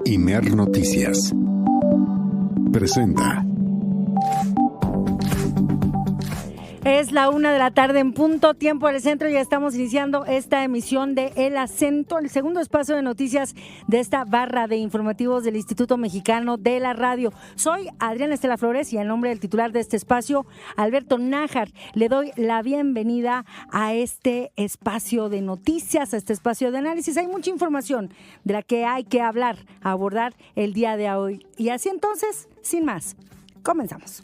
Imer Noticias presenta. Es la 1:00 p.m. en punto, tiempo del centro. Ya estamos iniciando esta emisión de El Acento, el segundo espacio de noticias de esta barra de informativos del Instituto Mexicano de la Radio. Soy Adriana Estela Flores y en nombre del titular de este espacio, Alberto Nájar, le doy la bienvenida a este espacio de noticias, a este espacio de análisis. Hay mucha información de la que hay que hablar, abordar el día de hoy. Y así entonces, sin más, comenzamos.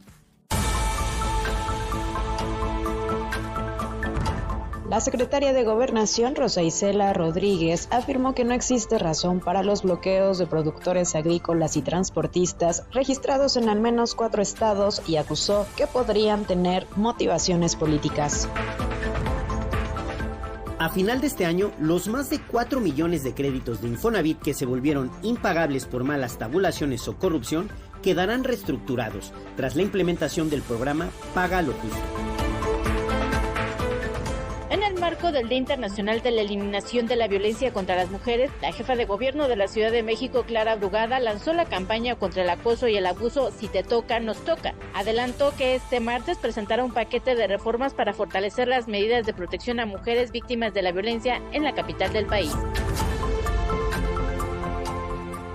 La secretaria de Gobernación, Rosa Isela Rodríguez, afirmó que no existe razón para los bloqueos de productores agrícolas y transportistas registrados en al menos 4 estados y acusó que podrían tener motivaciones políticas. A final de este año, los más de 4 millones de créditos de Infonavit que se volvieron impagables por malas tabulaciones o corrupción quedarán reestructurados tras la implementación del programa Paga lo Justo. En el marco del Día Internacional de la Eliminación de la Violencia contra las Mujeres, la jefa de gobierno de la Ciudad de México, Clara Brugada, lanzó la campaña contra el acoso y el abuso Si te toca, nos toca. Adelantó que este martes presentará un paquete de reformas para fortalecer las medidas de protección a mujeres víctimas de la violencia en la capital del país.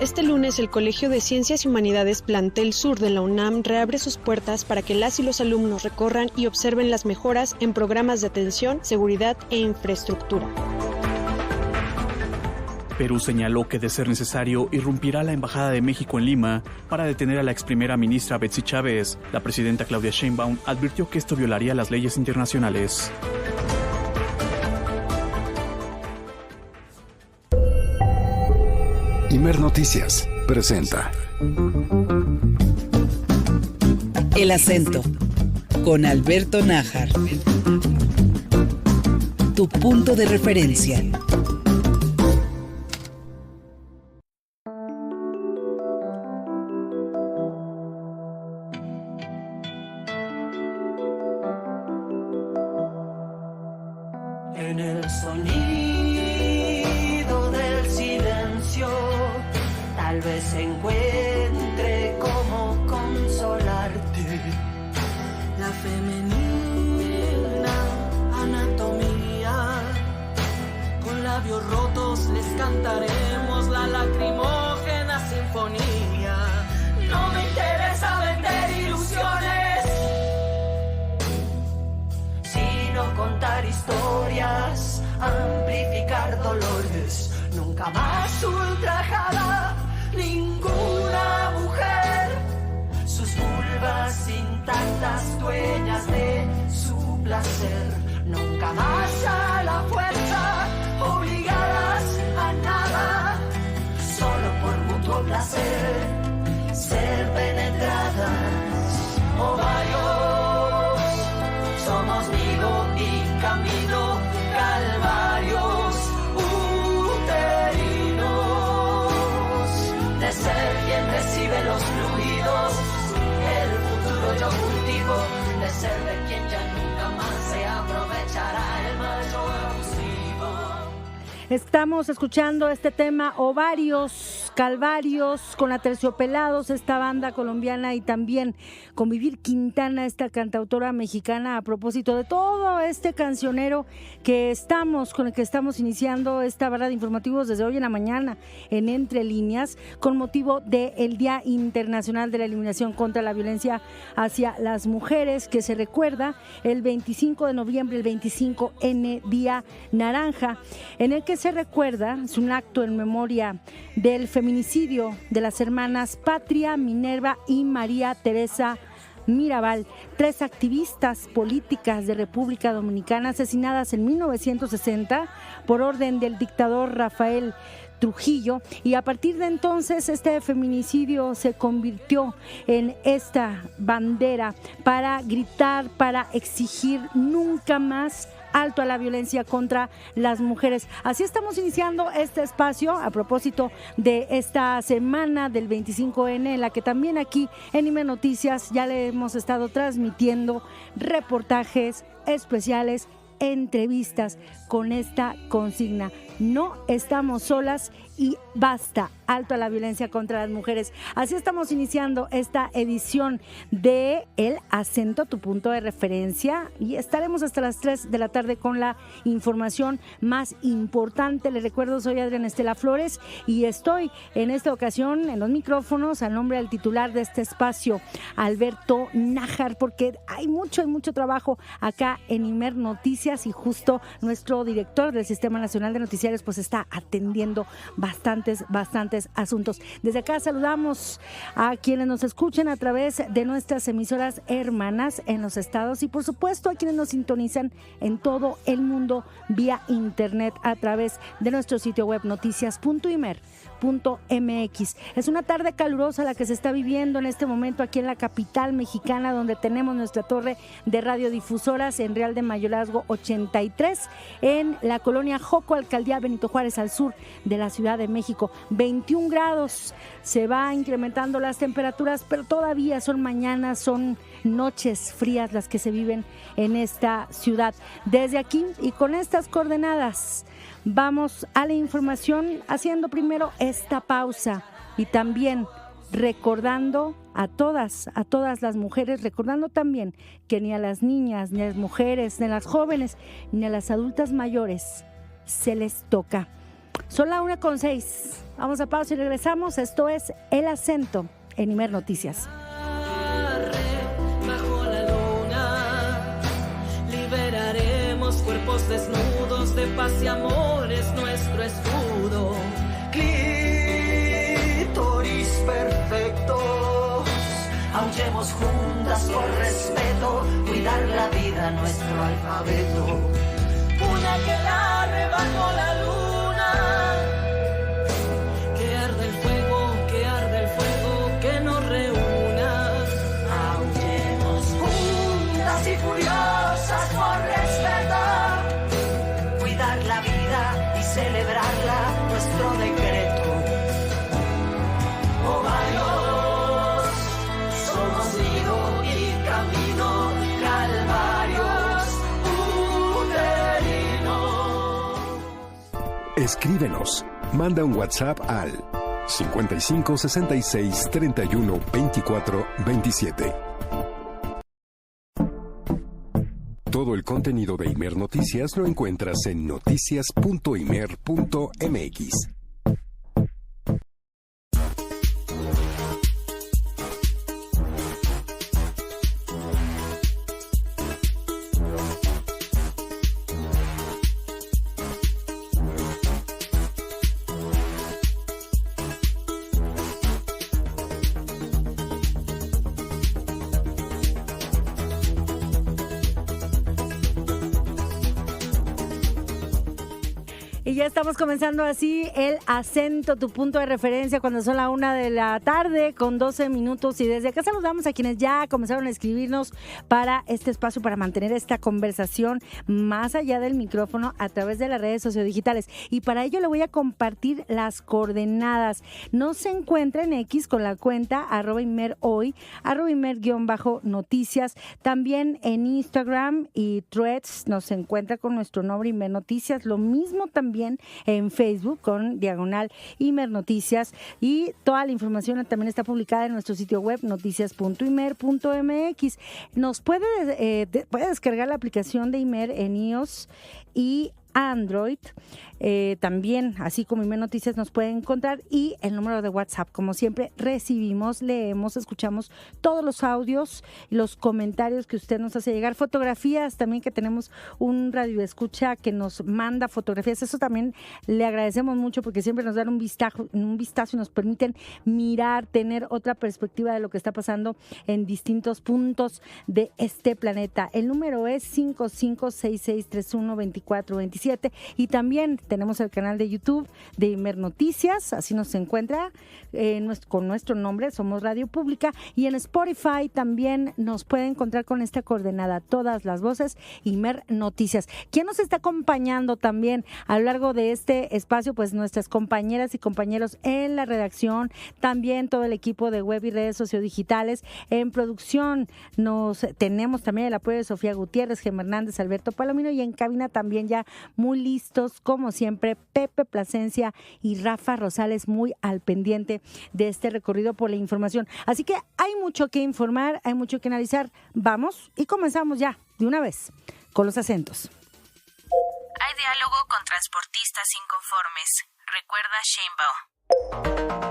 Este lunes, el Colegio de Ciencias y Humanidades Plantel Sur de la UNAM reabre sus puertas para que las y los alumnos recorran y observen las mejoras en programas de atención, seguridad e infraestructura. Perú señaló que, de ser necesario, irrumpirá la Embajada de México en Lima para detener a la ex primera ministra Betsy Chávez. La presidenta Claudia Sheinbaum advirtió que esto violaría las leyes internacionales. Imer Noticias presenta El Acento con Alberto Nájar. Tu punto de referencia. En el sonido del silencio, tal vez encuentre cómo consolarte. La femenina anatomía, con labios rotos les cantaremos la lacrimógena sinfonía. No me interesa vender ilusiones, sino contar historias, amplificar dolores. Nunca más ultrajada ninguna mujer, sus vulvas intactas, dueñas de su placer. Nunca más a la fuerza, obligadas a nada, solo por mutuo placer, ser penetradas. Ovarios, somos vivo y camino, calvarios uterinos, de ser quien recibe los fluidos, el futuro yo cultivo, de ser de quien ya nunca más se aprovechará el mayor abusivo. Estamos escuchando este tema, Ovarios, Calvarios, con Aterciopelados, esta banda colombiana, y también con Vivir Quintana, esta cantautora mexicana, a propósito de todo este cancionero con el que estamos iniciando esta barra de informativos desde hoy en la mañana en Entre Líneas, con motivo del Día Internacional de la Eliminación contra la Violencia hacia las Mujeres, que se recuerda el 25 de noviembre, el 25N, Día Naranja, en el que se recuerda, es un acto en memoria del feminicidio de las hermanas Patria, Minerva y María Teresa Mirabal, 3 activistas políticas de República Dominicana asesinadas en 1960 por orden del dictador Rafael Trujillo, y a partir de entonces este feminicidio se convirtió en esta bandera para gritar, para exigir nunca más alto a la violencia contra las mujeres. Así estamos iniciando este espacio a propósito de esta semana del 25N, en la que también aquí en Imer Noticias ya le hemos estado transmitiendo reportajes especiales, entrevistas con esta consigna: no estamos solas y basta, alto a la violencia contra las mujeres. Así estamos iniciando esta edición de El Acento, tu punto de referencia, y estaremos hasta las 3 de la tarde con la información más importante. Les recuerdo, soy Adriana Estela Flores y estoy en esta ocasión en los micrófonos a nombre del titular de este espacio, Alberto Nájar, porque hay mucho trabajo acá en Imer Noticias y justo nuestro director del Sistema Nacional de Noticiarios pues está atendiendo bastantes asuntos. Desde acá saludamos a quienes nos escuchan a través de nuestras emisoras hermanas en los estados y por supuesto a quienes nos sintonizan en todo el mundo vía internet a través de nuestro sitio web noticias.imer.mx. Es una tarde calurosa la que se está viviendo en este momento aquí en la capital mexicana, donde tenemos nuestra torre de radiodifusoras en Real de Mayorazgo 83 en la colonia Joco, alcaldía Benito Juárez, al sur de la Ciudad de México. 21 grados, se va incrementando las temperaturas, pero todavía son mañanas, son noches frías las que se viven en esta ciudad. Desde aquí y con estas coordenadas vamos a la información, haciendo primero esta pausa y también recordando a todas las mujeres, recordando también que ni a las niñas, ni a las mujeres, ni a las jóvenes, ni a las adultas mayores se les toca. Son las 1:06. Vamos a pausa y regresamos. Esto es El Acento en Imer Noticias. Bajo la luna liberaremos cuerpos desnudos, de paz y amor es nuestro escudo. Clítoris perfectos, aullemos juntas por respeto, cuidar la vida nuestro alfabeto. Una aquelarre bajo la luna, que arde el fuego que nos reúna. Aullemos juntas y furiosas por respeto, cuidar la vida y celebrarla, nuestro decreto. Ovarios, somos nido y camino, calvarios uterinos. Escríbenos. Manda un WhatsApp al 55 66 31 24 27. Todo el contenido de Imer Noticias lo encuentras en noticias.imer.mx. Y ya estamos comenzando así El Acento, tu punto de referencia, cuando son la 1 de la tarde con 12 minutos. Y desde acá saludamos a quienes ya comenzaron a escribirnos para este espacio, para mantener esta conversación más allá del micrófono a través de las redes sociodigitales. Y para ello le voy a compartir las coordenadas. Nos se encuentra en X con la cuenta @imerhoy, @imer_noticias. También en Instagram y Threads nos encuentra con nuestro nombre Imer Noticias. Lo mismo también en Facebook con / Imer Noticias, y toda la información también está publicada en nuestro sitio web noticias.imer.mx. Nos puede descargar la aplicación de Imer en iOS y Android. También, así como Imer Noticias, nos pueden encontrar, y el número de WhatsApp. Como siempre, recibimos, leemos, escuchamos todos los audios y los comentarios que usted nos hace llegar, fotografías también, que tenemos un radioescucha que nos manda fotografías. Eso también le agradecemos mucho, porque siempre nos dan un vistazo y nos permiten mirar, tener otra perspectiva de lo que está pasando en distintos puntos de este planeta. El número es 5566312427, y también tenemos el canal de YouTube de Imer Noticias, así nos encuentra con nuestro nombre, somos Radio Pública, y en Spotify también nos puede encontrar con esta coordenada, todas las voces, Imer Noticias. ¿Quién nos está acompañando también a lo largo de este espacio? Pues nuestras compañeras y compañeros en la redacción, también todo el equipo de web y redes sociodigitales. En producción tenemos también el apoyo de Sofía Gutiérrez, Gemma Hernández, Alberto Palomino, y en cabina también ya muy listos, como siempre, Pepe Plasencia y Rafa Rosales muy al pendiente de este recorrido por la información. Así que hay mucho que informar, hay mucho que analizar. Vamos y comenzamos ya, de una vez, con los acentos. Hay diálogo con transportistas inconformes, recuerda Sheinbaum.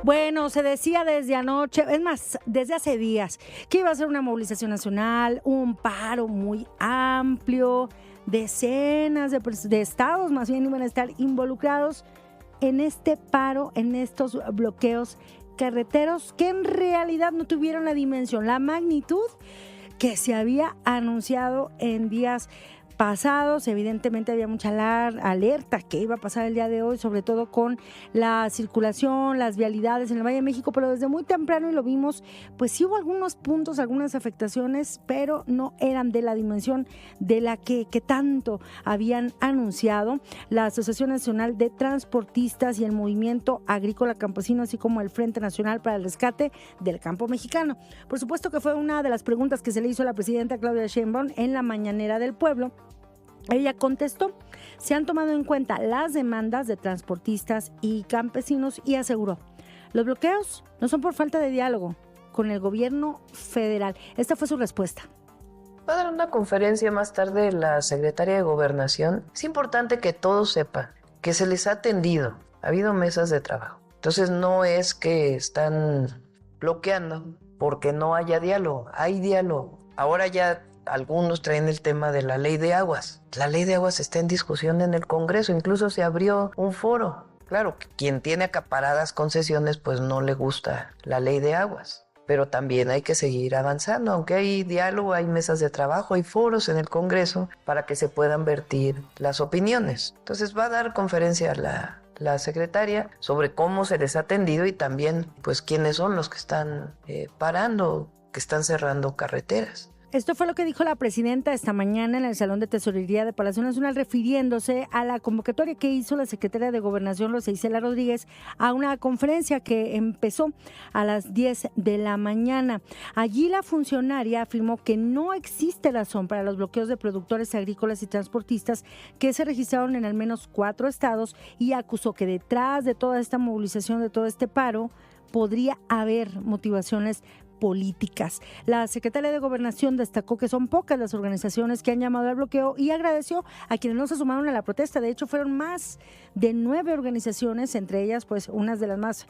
Bueno, se decía desde anoche, es más, desde hace días, que iba a ser una movilización nacional, un paro muy amplio, decenas de estados más bien iban a estar involucrados en este paro, en estos bloqueos carreteros que en realidad no tuvieron la dimensión, la magnitud que se había anunciado en días pasados. Evidentemente había mucha alerta que iba a pasar el día de hoy, sobre todo con la circulación, las vialidades en el Valle de México, pero desde muy temprano, y lo vimos, pues sí hubo algunos puntos, algunas afectaciones, pero no eran de la dimensión de la que tanto habían anunciado la Asociación Nacional de Transportistas y el Movimiento Agrícola Campesino, así como el Frente Nacional para el Rescate del Campo Mexicano. Por supuesto que fue una de las preguntas que se le hizo a la presidenta Claudia Sheinbaum en la Mañanera del Pueblo. Ella contestó, se han tomado en cuenta las demandas de transportistas y campesinos y aseguró, los bloqueos no son por falta de diálogo con el gobierno federal. Esta fue su respuesta. Va a dar una conferencia más tarde la secretaria de Gobernación. Es importante que todos sepan que se les ha atendido, ha habido mesas de trabajo. Entonces no es que están bloqueando porque no haya diálogo, hay diálogo. Ahora ya algunos traen el tema de la ley de aguas. La ley de aguas está en discusión en el Congreso, incluso se abrió un foro. Claro, quien tiene acaparadas concesiones pues no le gusta la ley de aguas, pero también hay que seguir avanzando, aunque hay diálogo, hay mesas de trabajo, hay foros en el Congreso para que se puedan vertir las opiniones. Entonces va a dar conferencia la secretaria sobre cómo se les ha atendido y también pues quiénes son los que están parando, que están cerrando carreteras. Esto fue lo que dijo la presidenta esta mañana en el Salón de Tesorería de Palacio Nacional, refiriéndose a la convocatoria que hizo la secretaria de Gobernación, Rosa Isela Rodríguez, a una conferencia que empezó a las 10 de la mañana. Allí la funcionaria afirmó que no existe razón para los bloqueos de productores agrícolas y transportistas que se registraron en al menos 4 estados y acusó que detrás de toda esta movilización, de todo este paro, podría haber motivaciones políticas. La secretaria de Gobernación destacó que son pocas las organizaciones que han llamado al bloqueo y agradeció a quienes no se sumaron a la protesta. De hecho, fueron más de 9 organizaciones, entre ellas pues algunas de las más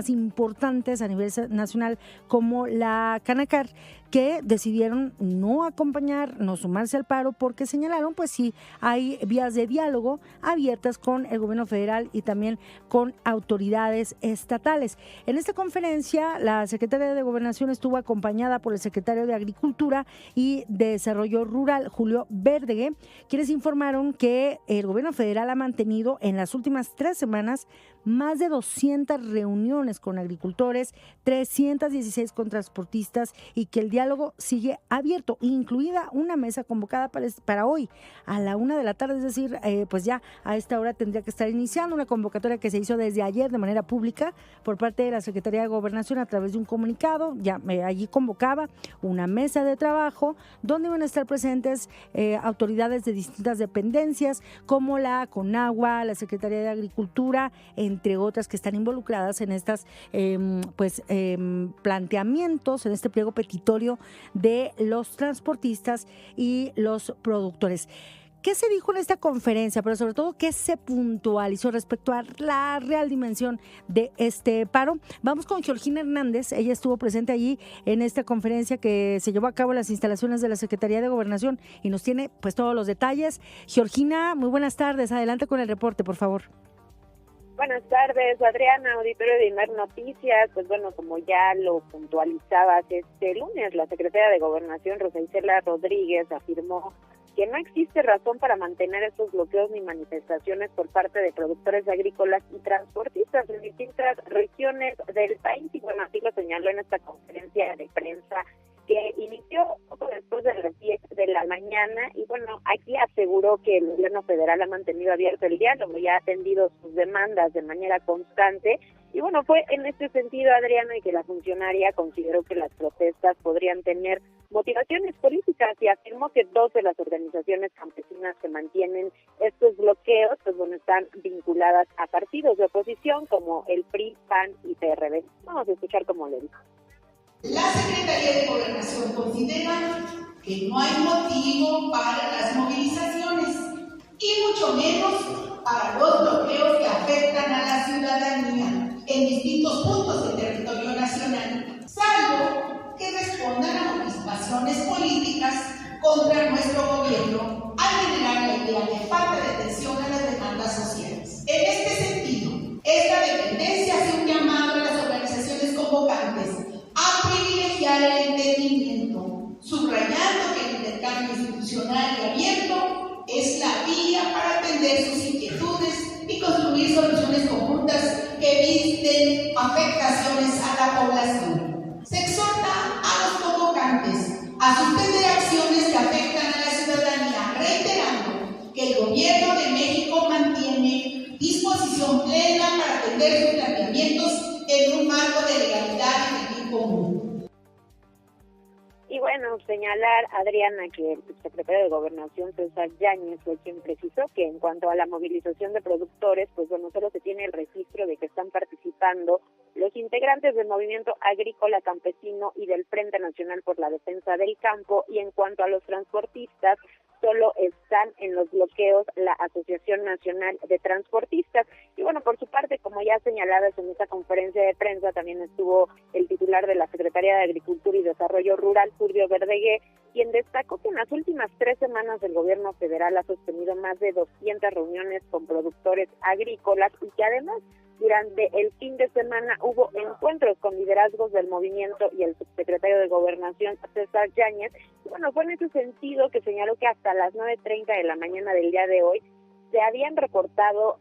importantes a nivel nacional, como la Canacar, que decidieron no acompañar, no sumarse al paro, porque señalaron pues sí hay vías de diálogo abiertas con el gobierno federal y también con autoridades estatales. En esta conferencia, la secretaria de Gobernación estuvo acompañada por el secretario de Agricultura y Desarrollo Rural, Julio Verdegué, quienes informaron que el gobierno federal ha mantenido en las últimas 3 semanas más de 200 reuniones con agricultores, 316 con transportistas y que el diálogo sigue abierto, incluida una mesa convocada para hoy a la 1 de la tarde, es decir, pues ya a esta hora tendría que estar iniciando una convocatoria que se hizo desde ayer de manera pública por parte de la Secretaría de Gobernación a través de un comunicado. Ya allí convocaba una mesa de trabajo donde van a estar presentes autoridades de distintas dependencias como la CONAGUA, la Secretaría de Agricultura, entre otras que están involucradas en estas planteamientos, en este pliego petitorio de los transportistas y los productores. ¿Qué se dijo en esta conferencia? Pero sobre todo, ¿qué se puntualizó respecto a la real dimensión de este paro? Vamos con Georgina Hernández. Ella estuvo presente allí en esta conferencia que se llevó a cabo en las instalaciones de la Secretaría de Gobernación y nos tiene pues todos los detalles. Georgina, muy buenas tardes. Adelante con el reporte, por favor. Buenas tardes, Adriana, auditorio de Imer Noticias. Pues bueno, como ya lo puntualizabas este lunes, la secretaria de Gobernación, Rosa Isela Rodríguez, afirmó que no existe razón para mantener estos bloqueos ni manifestaciones por parte de productores agrícolas y transportistas en distintas regiones del país. Y bueno, así lo señaló en esta conferencia de prensa que inició poco después de las 10 de la mañana, y bueno, aquí aseguró que el gobierno federal ha mantenido abierto el diálogo y ha atendido sus demandas de manera constante, y bueno, fue en este sentido, Adriano, y que la funcionaria consideró que las protestas podrían tener motivaciones políticas, y afirmó que 2 de las organizaciones campesinas que mantienen estos bloqueos, pues bueno, están vinculadas a partidos de oposición como el PRI, PAN y PRD. Vamos a escuchar cómo le dijo. La Secretaría de Gobernación considera que no hay motivo para las movilizaciones y mucho menos para los bloqueos que afectan a la ciudadanía en distintos puntos del territorio nacional, salvo que respondan a motivaciones políticas contra nuestro gobierno al generar la idea de falta de atención a las demandas sociales. En este sentido, esta dependencia hace un llamado a las organizaciones convocantes a privilegiar el entendimiento, subrayando que el intercambio institucional y abierto es la vía para atender sus inquietudes y construir soluciones conjuntas que eviten afectaciones a la población. Se exhorta a los convocantes a suspender acciones que afectan a la ciudadanía, reiterando que el Gobierno de México mantiene disposición plena para atender sus planteamientos en un marco de legalidad y de bien común. Y bueno, señalar, Adriana, que el subsecretario de Gobernación, César Yáñez, fue quien precisó que en cuanto a la movilización de productores, pues bueno, solo se tiene el registro de que están participando los integrantes del Movimiento Agrícola Campesino y del Frente Nacional por la Defensa del Campo, y en cuanto a los transportistas, solo están en los bloqueos la Asociación Nacional de Transportistas. Y bueno, por su parte, como ya señalabas en esta conferencia de prensa, también estuvo el titular de la Secretaría de Agricultura y Desarrollo Rural, Fulvio Verdegué, quien destacó que en las últimas 3 semanas el gobierno federal ha sostenido más de 200 reuniones con productores agrícolas y que además durante el fin de semana hubo encuentros con liderazgos del movimiento y el subsecretario de Gobernación, César Yáñez. Y bueno, fue en ese sentido que señaló que hasta las 9:30 de la mañana del día de hoy se habían reportado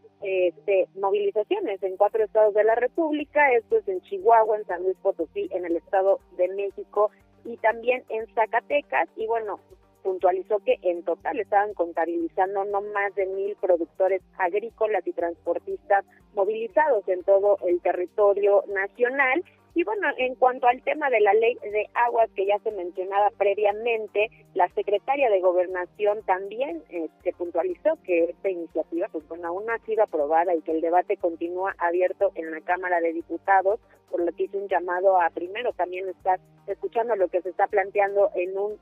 movilizaciones en 4 estados de la República, esto es en Chihuahua, en San Luis Potosí, en el Estado de México y también en Zacatecas. Y bueno, puntualizó que en total estaban contabilizando no más de 1,000 productores agrícolas y transportistas movilizados en todo el territorio nacional. Y bueno, en cuanto al tema de la ley de aguas que ya se mencionaba previamente, la secretaria de Gobernación también puntualizó que esta iniciativa, pues bueno, aún no ha sido aprobada y que el debate continúa abierto en la Cámara de Diputados, por lo que hizo un llamado a primero también estar escuchando lo que se está planteando en un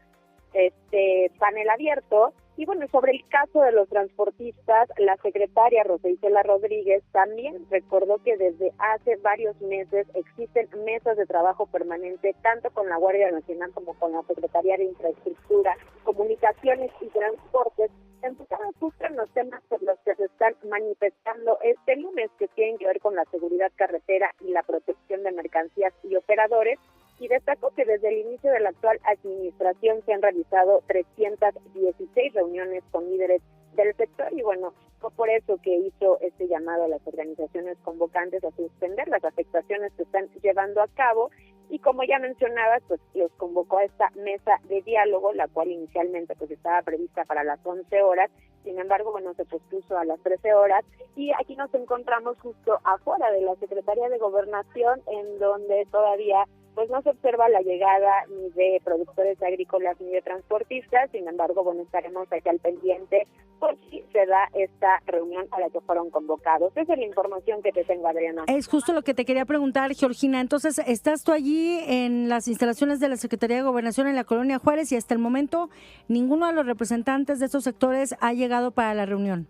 panel abierto. Y bueno, sobre el caso de los transportistas, la secretaria Rosa Isela Rodríguez también recordó que desde hace varios meses existen mesas de trabajo permanente tanto con la Guardia Nacional como con la Secretaría de Infraestructura, Comunicaciones y Transportes, enfocadas justo en los temas por los que se están manifestando este lunes, que tienen que ver con la seguridad carretera y la protección de mercancías y operadores. Y destacó que desde el inicio de la actual administración se han realizado 316 reuniones con líderes del sector y bueno, fue por eso que hizo este llamado a las organizaciones convocantes a suspender las afectaciones que están llevando a cabo. Y como ya mencionabas, pues los convocó a esta mesa de diálogo, la cual inicialmente pues estaba prevista para las 11 horas, sin embargo, bueno, se pospuso a las 13 horas, y aquí nos encontramos justo afuera de la Secretaría de Gobernación, en donde todavía pues no se observa la llegada ni de productores agrícolas ni de transportistas. Sin embargo, bueno, estaremos aquí al pendiente por si se da esta reunión a la que fueron convocados. Esa es la información que te tengo, Adriana. Es justo lo que te quería preguntar, Georgina. Entonces, ¿estás tú allí en las instalaciones de la Secretaría de Gobernación en la Colonia Juárez y hasta el momento ninguno de los representantes de estos sectores ha llegado para la reunión?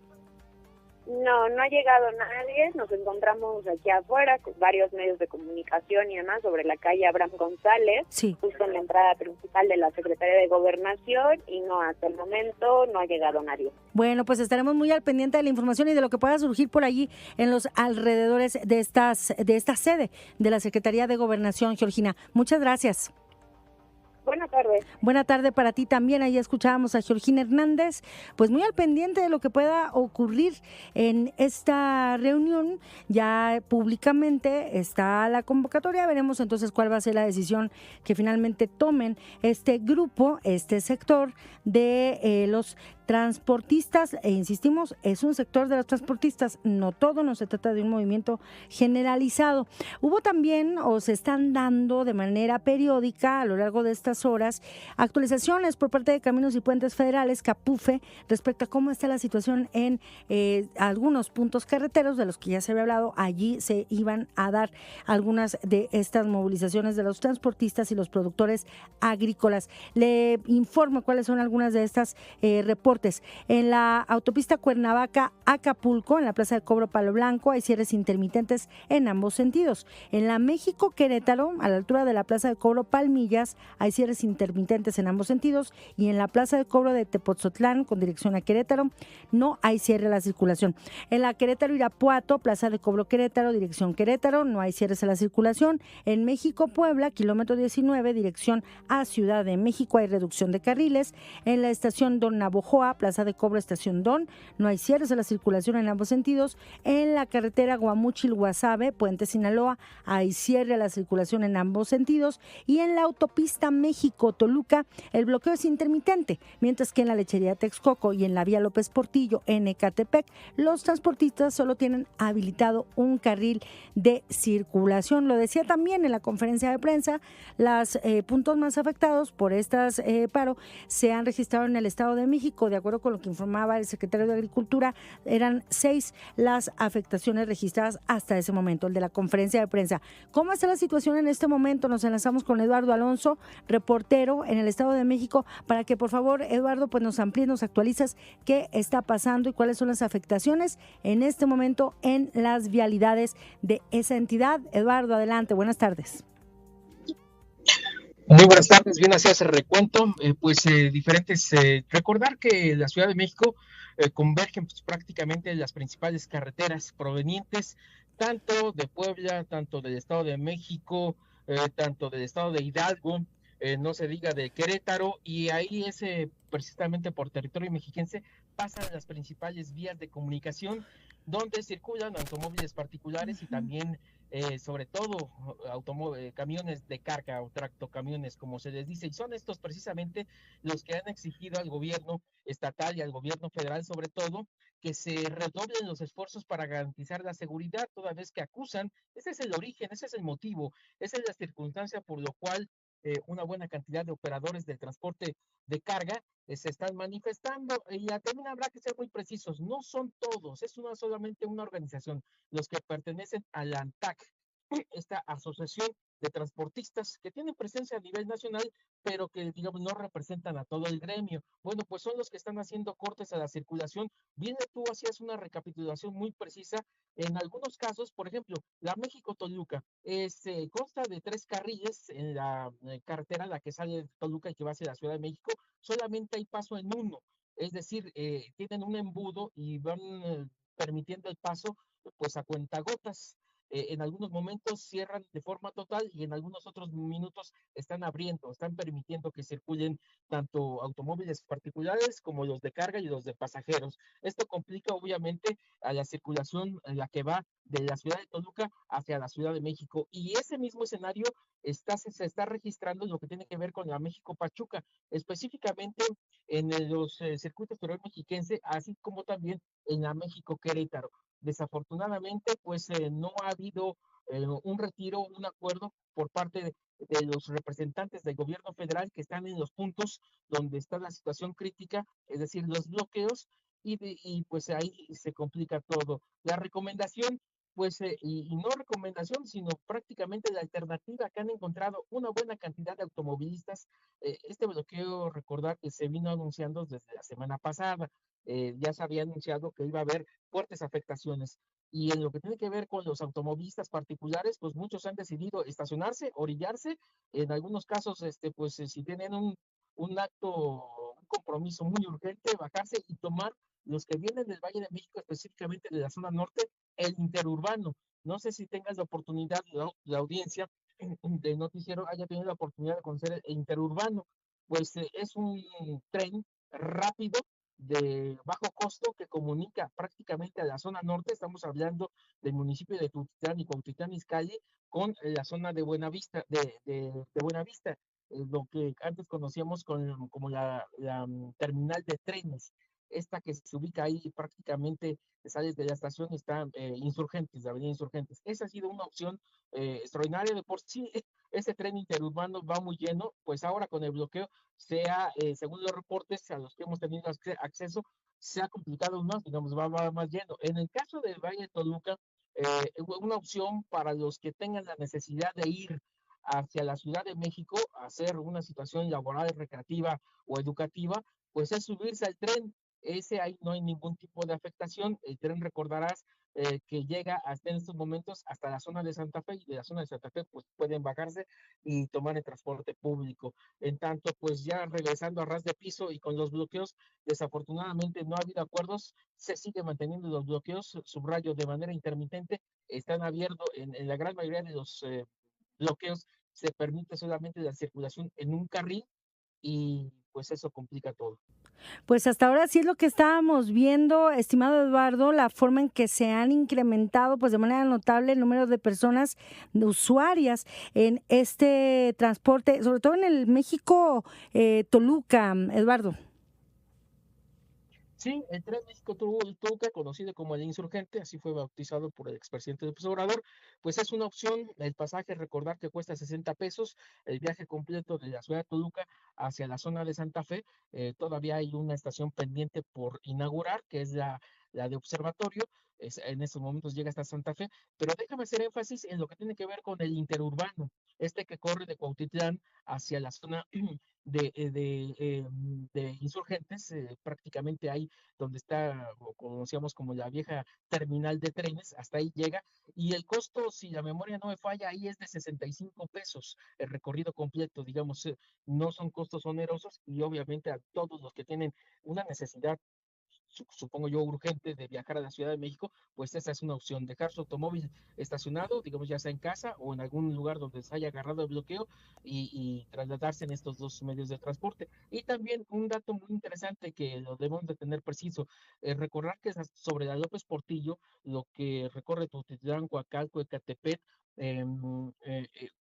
No, no ha llegado nadie. Nos encontramos aquí afuera con varios medios de comunicación y demás sobre la calle Abraham González, sí, justo en la entrada principal de la Secretaría de Gobernación, y no, hasta el momento no ha llegado nadie. Bueno, pues estaremos muy al pendiente de la información y de lo que pueda surgir por allí en los alrededores de esta sede de la Secretaría de Gobernación, Georgina. Muchas gracias. Buenas tardes. Buena tarde para ti también. Ahí escuchábamos a Georgina Hernández, pues muy al pendiente de lo que pueda ocurrir en esta reunión. Ya públicamente está la convocatoria. Veremos entonces cuál va a ser la decisión que finalmente tomen este grupo, este sector de los transportistas, e insistimos, es un sector de los transportistas, no todo, no se trata de un movimiento generalizado. Hubo también, o se están dando de manera periódica a lo largo de estas horas, actualizaciones por parte de Caminos y Puentes Federales, CAPUFE, respecto a cómo está la situación en algunos puntos carreteros de los que ya se había hablado. Allí se iban a dar algunas de estas movilizaciones de los transportistas y los productores agrícolas. Le informo cuáles son algunas de estas reportes. En la autopista Cuernavaca-Acapulco, en la plaza de cobro Palo Blanco, hay cierres intermitentes en ambos sentidos. En la México-Querétaro, a la altura de la plaza de cobro Palmillas, hay cierres intermitentes en ambos sentidos, y en la plaza de cobro de Tepoztlán, con dirección a Querétaro, no hay cierre a la circulación. En la Querétaro-Irapuato, plaza de cobro Querétaro, dirección Querétaro, no hay cierres a la circulación. En México-Puebla, kilómetro 19, dirección a Ciudad de México, hay reducción de carriles. En la estación Don Navojoa, plaza de cobro estación Don, no hay cierres a la circulación en ambos sentidos. En la carretera Guamúchil-Guasave, Puente Sinaloa, hay cierre a la circulación en ambos sentidos. Y en la autopista México-Toluca, el bloqueo es intermitente, mientras que en la lechería Texcoco y en la vía López Portillo, en Ecatepec, los transportistas solo tienen habilitado un carril de circulación. Lo decía también en la conferencia de prensa, los puntos más afectados por estas paro se han registrado en el Estado de México. De acuerdo con lo que informaba el secretario de Agricultura, eran 6 las afectaciones registradas hasta ese momento, el de la conferencia de prensa. ¿Cómo está la situación en este momento? Nos enlazamos con Eduardo Alonso, reportero en el Estado de México, para que por favor, Eduardo, pues nos amplíes, nos actualizas qué está pasando y cuáles son las afectaciones en este momento en las vialidades de esa entidad. Eduardo, adelante, buenas tardes. Muy buenas tardes, bien hacía ese recuento, diferentes, recordar que la Ciudad de México convergen pues, prácticamente las principales carreteras provenientes tanto de Puebla, tanto del Estado de México, tanto del Estado de Hidalgo, no se diga de Querétaro, y ahí precisamente por territorio mexiquense pasan las principales vías de comunicación donde circulan automóviles particulares y también sobre todo camiones de carga o tractocamiones, como se les dice, y son estos precisamente los que han exigido al gobierno estatal y al gobierno federal sobre todo que se redoblen los esfuerzos para garantizar la seguridad, toda vez que acusan, ese es el origen, ese es el motivo, esa es la circunstancia por lo cual una buena cantidad de operadores del transporte de carga se están manifestando, y también habrá que ser muy precisos, no son todos, es solamente una organización, los que pertenecen a la ANTAC, esta asociación de transportistas que tienen presencia a nivel nacional, pero que digamos no representan a todo el gremio. Bueno, pues son los que están haciendo cortes a la circulación. Bien, tú hacías una recapitulación muy precisa. En algunos casos, por ejemplo, la México-Toluca consta de 3 carriles en la carretera, la que sale de Toluca y que va hacia la Ciudad de México, solamente hay paso en uno, es decir, tienen un embudo y van permitiendo el paso pues a cuentagotas. En algunos momentos cierran de forma total y en algunos otros minutos están abriendo, están permitiendo que circulen tanto automóviles particulares como los de carga y los de pasajeros. Esto complica obviamente a la circulación en la que va de la ciudad de Toluca hacia la Ciudad de México, y ese mismo escenario se está registrando en lo que tiene que ver con la México-Pachuca, específicamente en los circuitos federal mexiquense, así como también en la México-Querétaro. Desafortunadamente, pues no ha habido un retiro, un acuerdo por parte de los representantes del gobierno federal que están en los puntos donde está la situación crítica, es decir, los bloqueos, y pues ahí se complica todo. La recomendación, pues, y no recomendación, sino prácticamente la alternativa que han encontrado una buena cantidad de automovilistas, este bloqueo, recordar que se vino anunciando desde la semana pasada, ya se había anunciado que iba a haber fuertes afectaciones. Y en lo que tiene que ver con los automovilistas particulares, pues muchos han decidido estacionarse, orillarse, en algunos casos, pues si tienen un acto, un compromiso muy urgente, bajarse y tomar los que vienen del Valle de México, específicamente de la zona norte, el interurbano. No sé si tengas la oportunidad, la audiencia del noticiero haya tenido la oportunidad de conocer el interurbano. Pues es un tren rápido de bajo costo que comunica prácticamente a la zona norte. Estamos hablando del municipio de Tultitlán y Cuautitlán Izcalli con la zona de Buenavista, de Buenavista, lo que antes conocíamos como la terminal de trenes. esta que se ubica ahí prácticamente, sales de la estación, está Insurgentes, la avenida Insurgentes. Esa ha sido una opción extraordinaria. De por sí, ese tren interurbano va muy lleno, pues ahora con el bloqueo, según los reportes a los que hemos tenido acceso, se ha complicado aún más, digamos, va más lleno. En el caso del Valle de Toluca, una opción para los que tengan la necesidad de ir hacia la Ciudad de México a hacer una situación laboral, recreativa o educativa, pues es subirse al tren. Ese ahí no hay ningún tipo de afectación. El tren, recordarás, que llega hasta en estos momentos hasta la zona de Santa Fe, y de la zona de Santa Fe pues pueden bajarse y tomar el transporte público. En tanto, pues ya regresando a ras de piso y con los bloqueos, desafortunadamente no ha habido acuerdos, se sigue manteniendo los bloqueos, subrayo, de manera intermitente, están abiertos en la gran mayoría de los bloqueos, se permite solamente la circulación en un carril y pues eso complica todo. Pues hasta ahora sí es lo que estábamos viendo, estimado Eduardo, la forma en que se han incrementado pues de manera notable el número de personas usuarias en este transporte, sobre todo en el México Toluca, Eduardo. Sí, el Tren México-Toluca, conocido como el Insurgente, así fue bautizado por el expresidente López Obrador, pues es una opción. El pasaje, recordar que cuesta 60 pesos, el viaje completo de la ciudad de Toluca hacia la zona de Santa Fe. Todavía hay una estación pendiente por inaugurar, que es la de Observatorio. En estos momentos llega hasta Santa Fe, pero déjame hacer énfasis en lo que tiene que ver con el interurbano, que corre de Cuautitlán hacia la zona de Insurgentes, prácticamente ahí donde está, o conocíamos como la vieja terminal de trenes, hasta ahí llega, y el costo, si la memoria no me falla, ahí es de 65 pesos el recorrido completo, digamos, no son costos onerosos, y obviamente a todos los que tienen una necesidad, supongo yo, urgente de viajar a la Ciudad de México, pues esa es una opción, dejar su automóvil estacionado, digamos, ya sea en casa o en algún lugar donde se haya agarrado el bloqueo, y trasladarse en estos dos medios de transporte. Y también un dato muy interesante que lo debemos de tener preciso, recordar que sobre la López Portillo, lo que recorre Tultitlán, Coacalco, Ecatepec,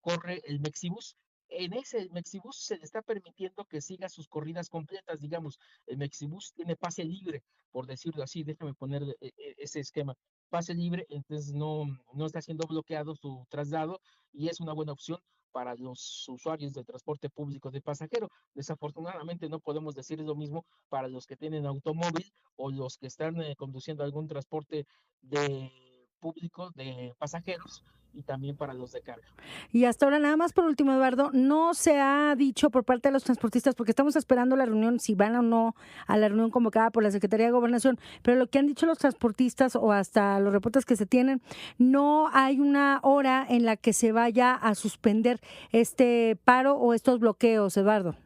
corre el Mexibus. En ese Mexibus se le está permitiendo que siga sus corridas completas, digamos, el Mexibus tiene pase libre, por decirlo así, déjame poner ese esquema, pase libre, entonces no está siendo bloqueado su traslado, y es una buena opción para los usuarios del transporte público de pasajero. Desafortunadamente no podemos decir lo mismo para los que tienen automóvil o los que están conduciendo algún transporte de público de pasajeros, y también para los de carga. Y hasta ahora, nada más por último, Eduardo, no se ha dicho por parte de los transportistas, porque estamos esperando la reunión, si van o no a la reunión convocada por la Secretaría de Gobernación, pero lo que han dicho los transportistas o hasta los reportes que se tienen, no hay una hora en la que se vaya a suspender este paro o estos bloqueos, Eduardo.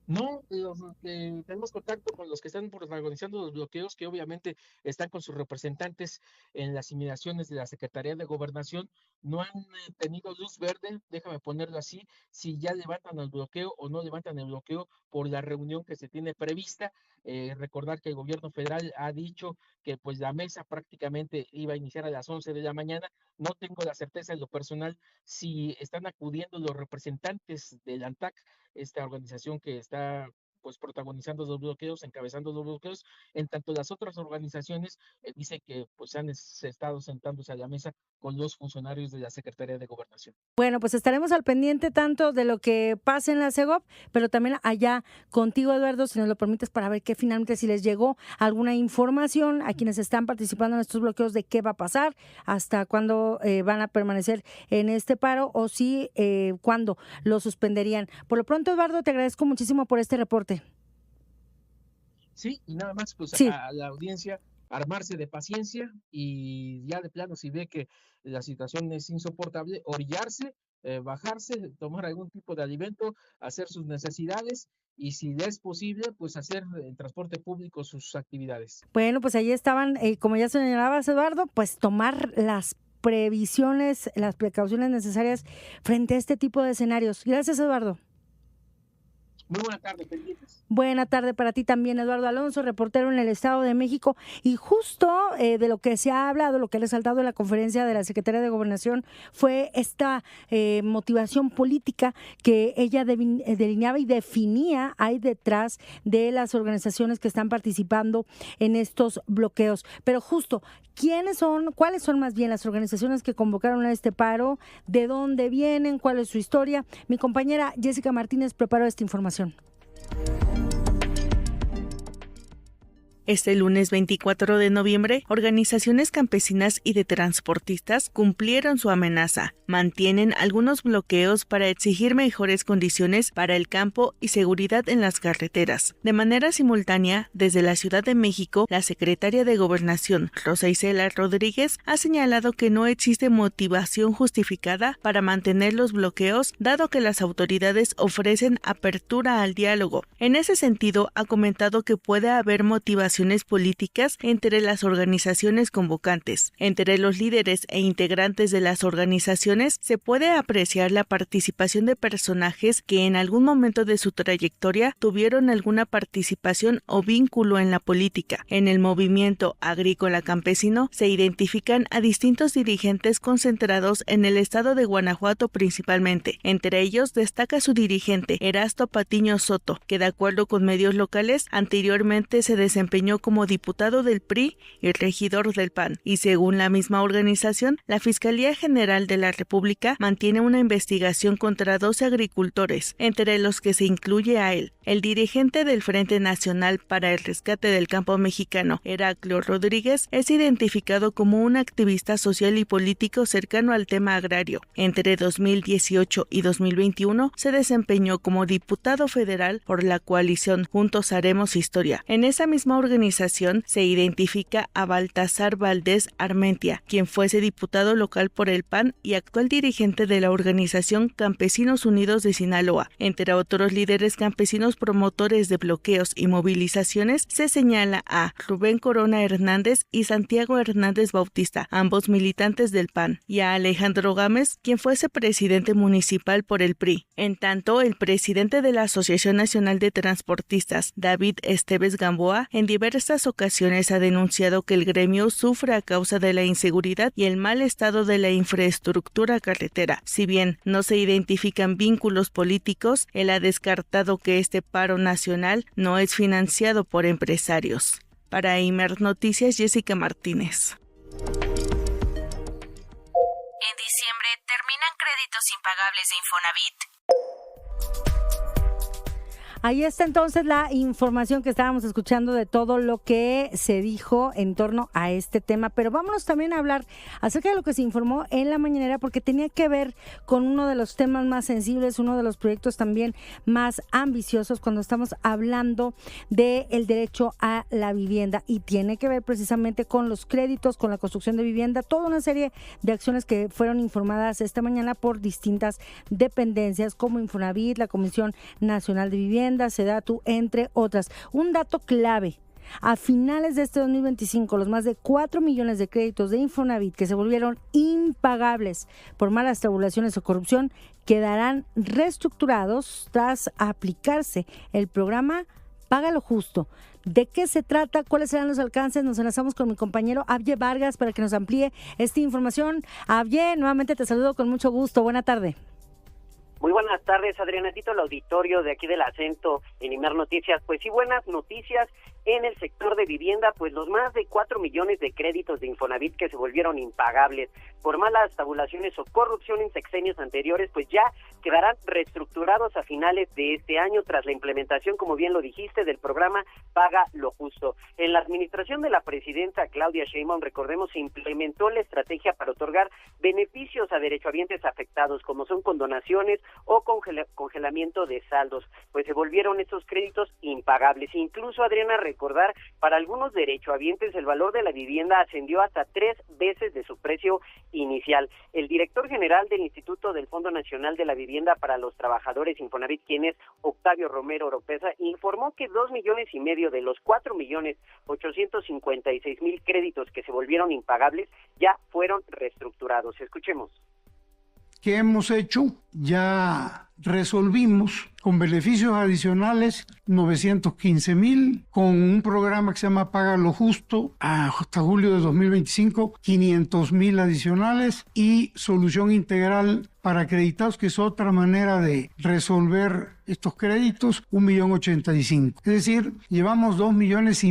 No, tenemos contacto con los que están protagonizando los bloqueos, que obviamente están con sus representantes en las inmediaciones de la Secretaría de Gobernación. No han tenido luz verde, déjame ponerlo así, si ya levantan el bloqueo o no levantan el bloqueo por la reunión que se tiene prevista. Recordar que el gobierno federal ha dicho que pues la mesa prácticamente iba a iniciar a las 11 de la mañana. No tengo la certeza en lo personal si están acudiendo los representantes del ANTAC, esta organización que está pues protagonizando los bloqueos, encabezando los bloqueos. En tanto, las otras organizaciones dicen que pues han estado sentándose a la mesa con los funcionarios de la Secretaría de Gobernación. Bueno, pues estaremos al pendiente tanto de lo que pase en la CEGOP, pero también allá contigo, Eduardo, si nos lo permites, para ver que finalmente si les llegó alguna información a quienes están participando en estos bloqueos de qué va a pasar, hasta cuándo van a permanecer en este paro, o si cuándo lo suspenderían. Por lo pronto, Eduardo, te agradezco muchísimo por este reporte. Sí, y nada más pues sí, a la audiencia armarse de paciencia, y ya de plano, si ve que la situación es insoportable, orillarse, bajarse, tomar algún tipo de alimento, hacer sus necesidades, y si es posible, pues hacer en transporte público sus actividades. Bueno, pues ahí estaban, como ya señalabas, Eduardo, pues tomar las previsiones, las precauciones necesarias frente a este tipo de escenarios. Gracias, Eduardo. Muy buena tarde, pendientes. Buena tarde para ti también, Eduardo Alonso, reportero en el Estado de México. Y justo de lo que se ha hablado, lo que ha resaltado en la conferencia de la Secretaría de Gobernación fue esta motivación política que ella delineaba y definía ahí detrás de las organizaciones que están participando en estos bloqueos. Pero justo, ¿cuáles son más bien las organizaciones que convocaron a este paro? ¿De dónde vienen? ¿Cuál es su historia? Mi compañera Jessica Martínez preparó esta información. Este lunes 24 de noviembre, organizaciones campesinas y de transportistas cumplieron su amenaza. Mantienen algunos bloqueos para exigir mejores condiciones para el campo y seguridad en las carreteras. De manera simultánea, desde la Ciudad de México, la secretaria de Gobernación, Rosa Isela Rodríguez, ha señalado que no existe motivación justificada para mantener los bloqueos, dado que las autoridades ofrecen apertura al diálogo. En ese sentido, ha comentado que puede haber motivación políticas entre las organizaciones convocantes. Entre los líderes e integrantes de las organizaciones se puede apreciar la participación de personajes que en algún momento de su trayectoria tuvieron alguna participación o vínculo en la política. En el movimiento agrícola campesino se identifican a distintos dirigentes concentrados en el estado de Guanajuato principalmente. Entre ellos destaca su dirigente, Erasto Patiño Soto, que de acuerdo con medios locales anteriormente se desempeñó como diputado del PRI y regidor del PAN, y según la misma organización, la Fiscalía General de la República mantiene una investigación contra 12 agricultores, entre los que se incluye a él. El dirigente del Frente Nacional para el Rescate del Campo Mexicano, Heraclio Rodríguez, es identificado como un activista social y político cercano al tema agrario. Entre 2018 y 2021 se desempeñó como diputado federal por la coalición Juntos Haremos Historia. En esa misma organización se identifica a Baltasar Valdés Armentia, quien fuese diputado local por el PAN y actual dirigente de la organización Campesinos Unidos de Sinaloa. Entre otros líderes campesinos promotores de bloqueos y movilizaciones, se señala a Rubén Corona Hernández y Santiago Hernández Bautista, ambos militantes del PAN, y a Alejandro Gámez, quien fuese presidente municipal por el PRI. En tanto, el presidente de la Asociación Nacional de Transportistas, David Esteves Gamboa, en diversas ocasiones ha denunciado que el gremio sufre a causa de la inseguridad y el mal estado de la infraestructura carretera. Si bien no se identifican vínculos políticos, él ha descartado que este paro nacional no es financiado por empresarios. Para Imer Noticias, Jessica Martínez. En diciembre terminan créditos impagables de Infonavit. Ahí está entonces la información que estábamos escuchando de todo lo que se dijo en torno a este tema, pero vámonos también a hablar acerca de lo que se informó en la mañanera, porque tenía que ver con uno de los temas más sensibles, uno de los proyectos también más ambiciosos cuando estamos hablando del derecho a la vivienda, y tiene que ver precisamente con los créditos, con la construcción de vivienda, toda una serie de acciones que fueron informadas esta mañana por distintas dependencias como Infonavit, la Comisión Nacional de Vivienda, SEDATU, entre otras. Un dato clave: a finales de este 2025, los más de 4 millones de créditos de Infonavit que se volvieron impagables por malas tabulaciones o corrupción quedarán reestructurados tras aplicarse el programa Paga lo Justo. ¿De qué se trata? ¿Cuáles serán los alcances? Nos enlazamos con mi compañero Abye Vargas para que nos amplíe esta información. Abye, nuevamente te saludo con mucho gusto. Buena tarde. Muy buenas tardes, Adrianatito, el auditorio de aquí del Acento en Imer Noticias. Pues sí, buenas noticias en el sector de vivienda, pues los más de 4 millones de créditos de Infonavit que se volvieron impagables por malas tabulaciones o corrupción en sexenios anteriores, pues ya quedarán reestructurados a finales de este año tras la implementación, como bien lo dijiste, del programa Paga lo Justo. En la administración de la presidenta Claudia Sheinbaum, recordemos, se implementó la estrategia para otorgar beneficios a derechohabientes afectados, como son condonaciones o congelamiento de saldos, pues se volvieron estos créditos impagables. Incluso, Adriana, recordar, para algunos derechohabientes el valor de la vivienda ascendió hasta 3 veces de su precio inicial. El director general del Instituto del Fondo Nacional de la Vivienda para los Trabajadores Infonavit, quien es Octavio Romero Oropeza, informó que 2,5 millones de los 4,856,000 créditos que se volvieron impagables ya fueron reestructurados. Escuchemos. ¿qué hemos hecho? Ya resolvimos con beneficios adicionales 915,000, con un programa que se llama Paga lo Justo hasta julio de 2025, 500,000 adicionales, y solución integral para acreditados, que es otra manera de resolver estos créditos, 1,085,000. Es decir, llevamos 2,5 millones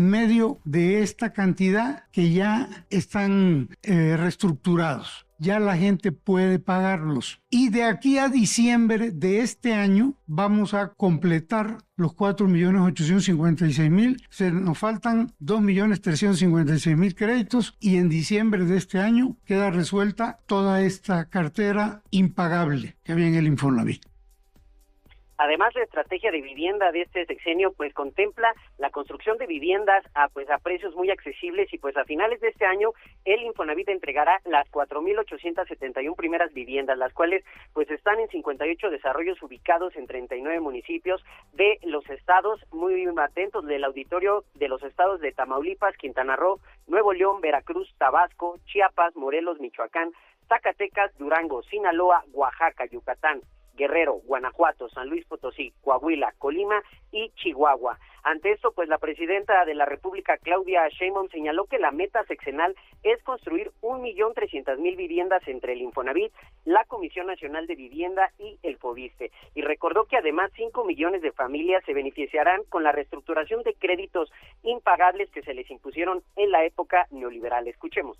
de esta cantidad que ya están reestructurados. Ya la gente puede pagarlos. Y de aquí a diciembre de este año vamos a completar los 4,856,000. Nos faltan 2,356,000 créditos, y en diciembre de este año queda resuelta toda esta cartera impagable que había en el Infonavit. Además, la estrategia de vivienda de este sexenio pues contempla la construcción de viviendas a precios muy accesibles, y pues a finales de este año el Infonavit entregará las 4,871 primeras viviendas, las cuales pues están en 58 desarrollos ubicados en 39 municipios de los estados, muy atentos del auditorio, de los estados de Tamaulipas, Quintana Roo, Nuevo León, Veracruz, Tabasco, Chiapas, Morelos, Michoacán, Zacatecas, Durango, Sinaloa, Oaxaca, Yucatán, Guerrero, Guanajuato, San Luis Potosí, Coahuila, Colima y Chihuahua. Ante esto, pues la presidenta de la República, Claudia Sheinbaum, señaló que la meta sexenal es construir 1,300,000 viviendas entre el Infonavit, la Comisión Nacional de Vivienda y el FOVISSSTE, y recordó que además 5 millones de familias se beneficiarán con la reestructuración de créditos impagables que se les impusieron en la época neoliberal. Escuchemos.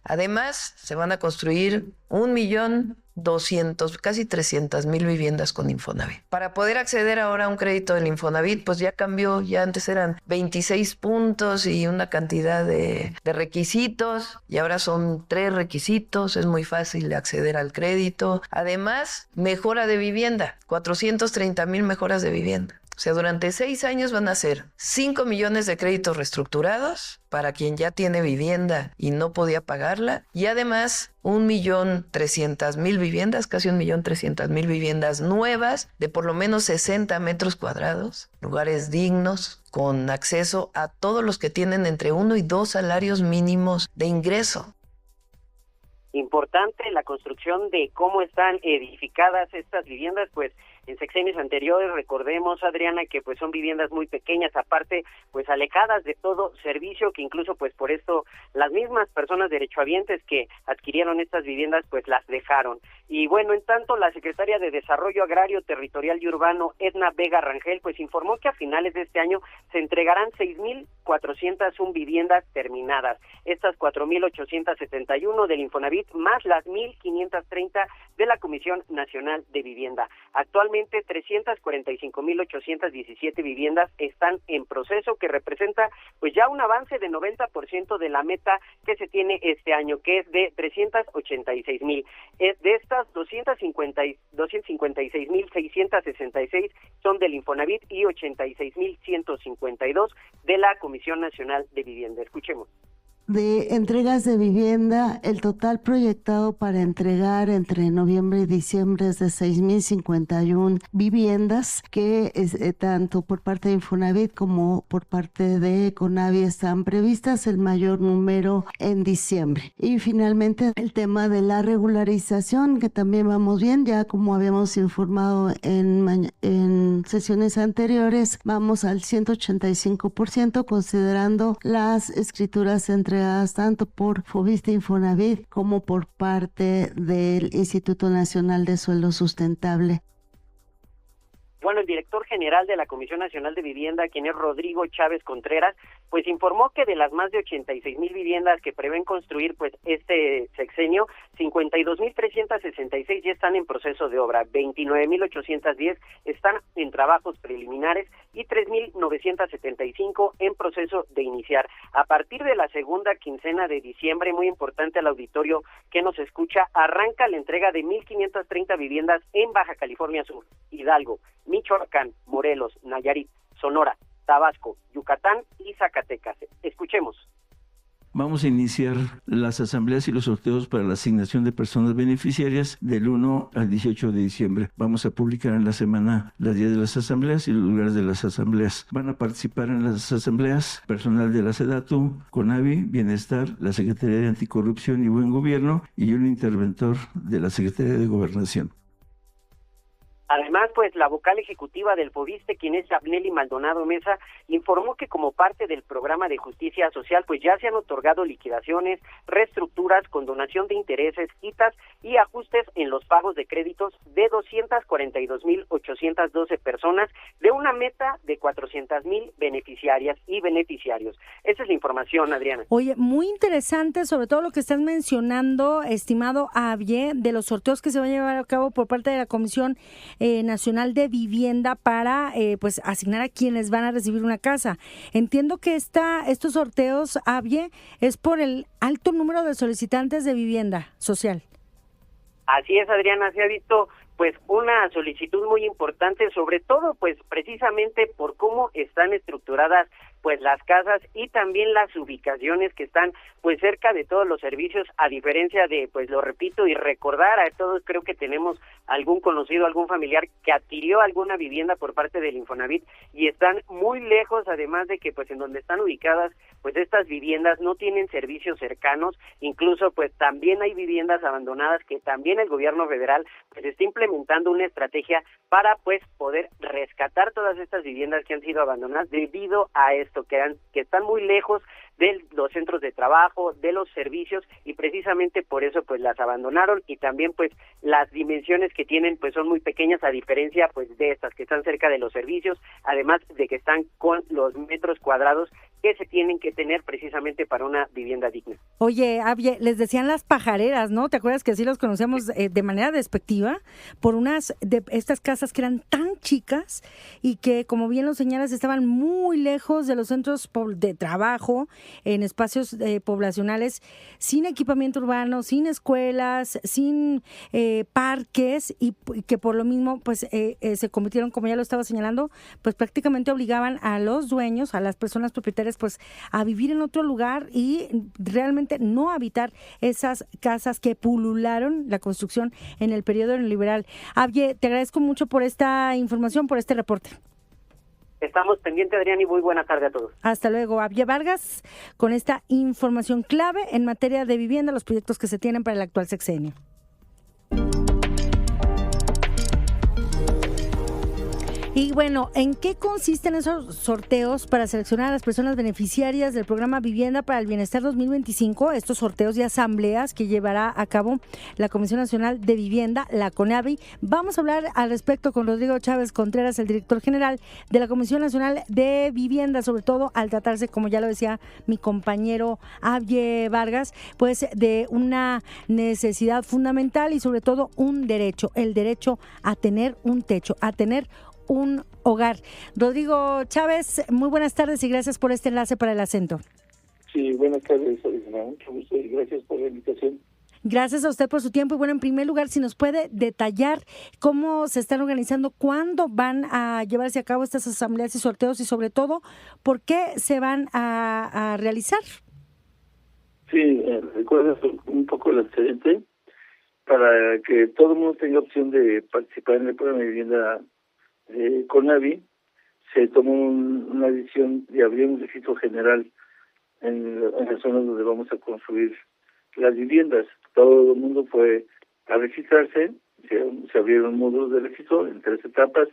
Además, se van a construir 1,200,000, casi 300,000 viviendas con Infonavit. Para poder acceder ahora a un crédito del Infonavit, pues ya cambió, ya antes eran 26 puntos y una cantidad de requisitos, y ahora son 3 requisitos, es muy fácil acceder al crédito. Además, mejora de vivienda, 430,000 mejoras de vivienda. O sea, durante 6 años van a ser 5 millones de créditos reestructurados para quien ya tiene vivienda y no podía pagarla, y además 1,300,000 viviendas, casi 1,300,000 viviendas nuevas de por lo menos 60 metros cuadrados, lugares dignos, con acceso a todos los que tienen entre 1 y 2 salarios mínimos de ingreso. Importante la construcción de cómo están edificadas estas viviendas, pues en sexenios anteriores, recordemos, Adriana, que pues son viviendas muy pequeñas, aparte pues alejadas de todo servicio, que incluso pues por esto las mismas personas derechohabientes que adquirieron estas viviendas pues las dejaron. Y bueno, en tanto, la secretaria de Desarrollo Agrario, Territorial y Urbano, Edna Vega Rangel, pues informó que a finales de este año se entregarán 6,401 viviendas terminadas. Estas 4,871 del Infonavit más las 1,530 de la Comisión Nacional de Vivienda. Actualmente 345,817 viviendas están en proceso, que representa pues ya un avance de 90% de la meta que se tiene este año, que es de 386,000. De estas 256,666 son del Infonavit y 86,152 de la Comisión Nacional de Vivienda. Escuchemos. De entregas de vivienda, el total proyectado para entregar entre noviembre y diciembre es de 6,051 viviendas, que tanto por parte de Infonavit como por parte de Conavi están previstas, el mayor número en diciembre. Y finalmente el tema de la regularización, que también vamos bien, ya como habíamos informado en sesiones anteriores, vamos al 185%, considerando las escrituras entre tanto por FOVISSSTE Infonavit como por parte del Instituto Nacional de Suelo Sustentable. Bueno, el director general de la Comisión Nacional de Vivienda, quien es Rodrigo Chávez Contreras, pues informó que de las más de 86,000 viviendas que prevén construir pues este sexenio, 52,366 ya están en proceso de obra, 29,810 están en trabajos preliminares y 3,975 en proceso de iniciar. A partir de la segunda quincena de diciembre, muy importante al auditorio que nos escucha, arranca la entrega de 1,530 viviendas en Baja California Sur, Hidalgo, Michoacán, Morelos, Nayarit, Sonora, Tabasco, Yucatán y Zacatecas. Escuchemos. Vamos a iniciar las asambleas y los sorteos para la asignación de personas beneficiarias del 1 al 18 de diciembre. Vamos a publicar en la semana las días de las asambleas y los lugares de las asambleas. Van a participar en las asambleas personal de la SEDATU, CONAVI, Bienestar, la Secretaría de Anticorrupción y Buen Gobierno y un interventor de la Secretaría de Gobernación. Además, pues la vocal ejecutiva del FOBISTE, quien es Abneli Maldonado Mesa, informó que como parte del programa de justicia social, pues ya se han otorgado liquidaciones, reestructuras, condonación de intereses, quitas y ajustes en los pagos de créditos de 242,812 personas, de una meta de 400,000 beneficiarias y beneficiarios. Esa es la información, Adriana. Oye, muy interesante, sobre todo lo que estás mencionando, estimado Abie, de los sorteos que se van a llevar a cabo por parte de la Comisión Nacional de Vivienda para pues asignar a quienes van a recibir una casa. Entiendo que estos sorteos, Abie, es por el alto número de solicitantes de vivienda social. Así es, Adriana, se ha visto pues una solicitud muy importante, sobre todo pues precisamente por cómo están estructuradas pues las casas y también las ubicaciones que están pues cerca de todos los servicios, a diferencia de, pues lo repito y recordar a todos, creo que tenemos algún conocido, algún familiar que adquirió alguna vivienda por parte del Infonavit y están muy lejos, además de que pues en donde están ubicadas pues estas viviendas no tienen servicios cercanos, incluso pues también hay viviendas abandonadas que también el gobierno federal pues está implementando una estrategia para pues poder rescatar todas estas viviendas que han sido abandonadas debido a esto, que están muy lejos de los centros de trabajo, de los servicios, y precisamente por eso pues las abandonaron, y también pues las dimensiones que tienen pues son muy pequeñas, a diferencia pues de estas que están cerca de los servicios, además de que están con los metros cuadrados que se tienen que tener precisamente para una vivienda digna. Oye, Abie, les decían las pajareras, ¿no? ¿Te acuerdas que así los conocíamos de manera despectiva? Por unas de estas casas que eran tan chicas y que, como bien lo señalas, estaban muy lejos de los centros de trabajo, en espacios poblacionales, sin equipamiento urbano, sin escuelas, sin parques, y que por lo mismo pues se convirtieron, como ya lo estaba señalando, pues prácticamente obligaban a los dueños, a las personas propietarias, pues a vivir en otro lugar y realmente no habitar esas casas que pulularon la construcción en el periodo neoliberal. Abie, te agradezco mucho por esta información, por este reporte. Estamos pendientes, Adrián, y muy buena tarde a todos. Hasta luego, Abie Vargas, con esta información clave en materia de vivienda, los proyectos que se tienen para el actual sexenio. Y bueno, ¿en qué consisten esos sorteos para seleccionar a las personas beneficiarias del programa Vivienda para el Bienestar 2025? Estos sorteos y asambleas que llevará a cabo la Comisión Nacional de Vivienda, la CONAVI. Vamos a hablar al respecto con Rodrigo Chávez Contreras, el director general de la Comisión Nacional de Vivienda, sobre todo al tratarse, como ya lo decía mi compañero Abie Vargas, pues de una necesidad fundamental y sobre todo un derecho, el derecho a tener un techo, a tener un hogar. Rodrigo Chávez, muy buenas tardes y gracias por este enlace para El Acento. Sí, buenas tardes, mucho gusto y gracias por la invitación. Gracias a usted por su tiempo y bueno, en primer lugar, si nos puede detallar cómo se están organizando, cuándo van a llevarse a cabo estas asambleas y sorteos y sobre todo, ¿por qué se van a realizar? Sí, recuerdas un poco el antecedente para que todo el mundo tenga opción de participar en el programa de vivienda CONAVI. Se tomó una decisión de abrir un registro general en las zonas donde vamos a construir las viviendas. Todo el mundo fue a registrarse, se abrieron módulos de registro en 3 etapas,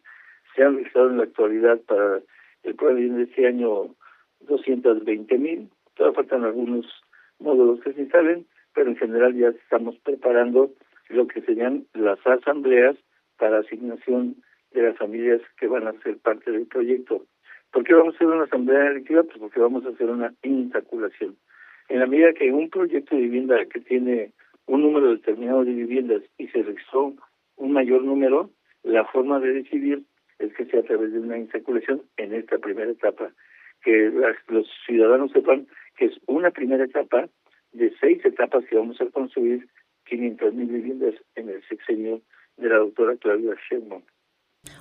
se han registrado en la actualidad para el programa de este año 220,000, todavía faltan algunos módulos que se instalen, pero en general ya estamos preparando lo que serían las asambleas para asignación de las familias que van a ser parte del proyecto. ¿Por qué vamos a hacer una asamblea electiva? Pues porque vamos a hacer una insaculación. En la medida que un proyecto de vivienda que tiene un número determinado de viviendas y se registró un mayor número, la forma de decidir es que sea a través de una insaculación en esta primera etapa. Que los ciudadanos sepan que es una primera etapa de 6 etapas que vamos a construir 500,000 viviendas en el sexenio de la doctora Claudia Sheinbaum.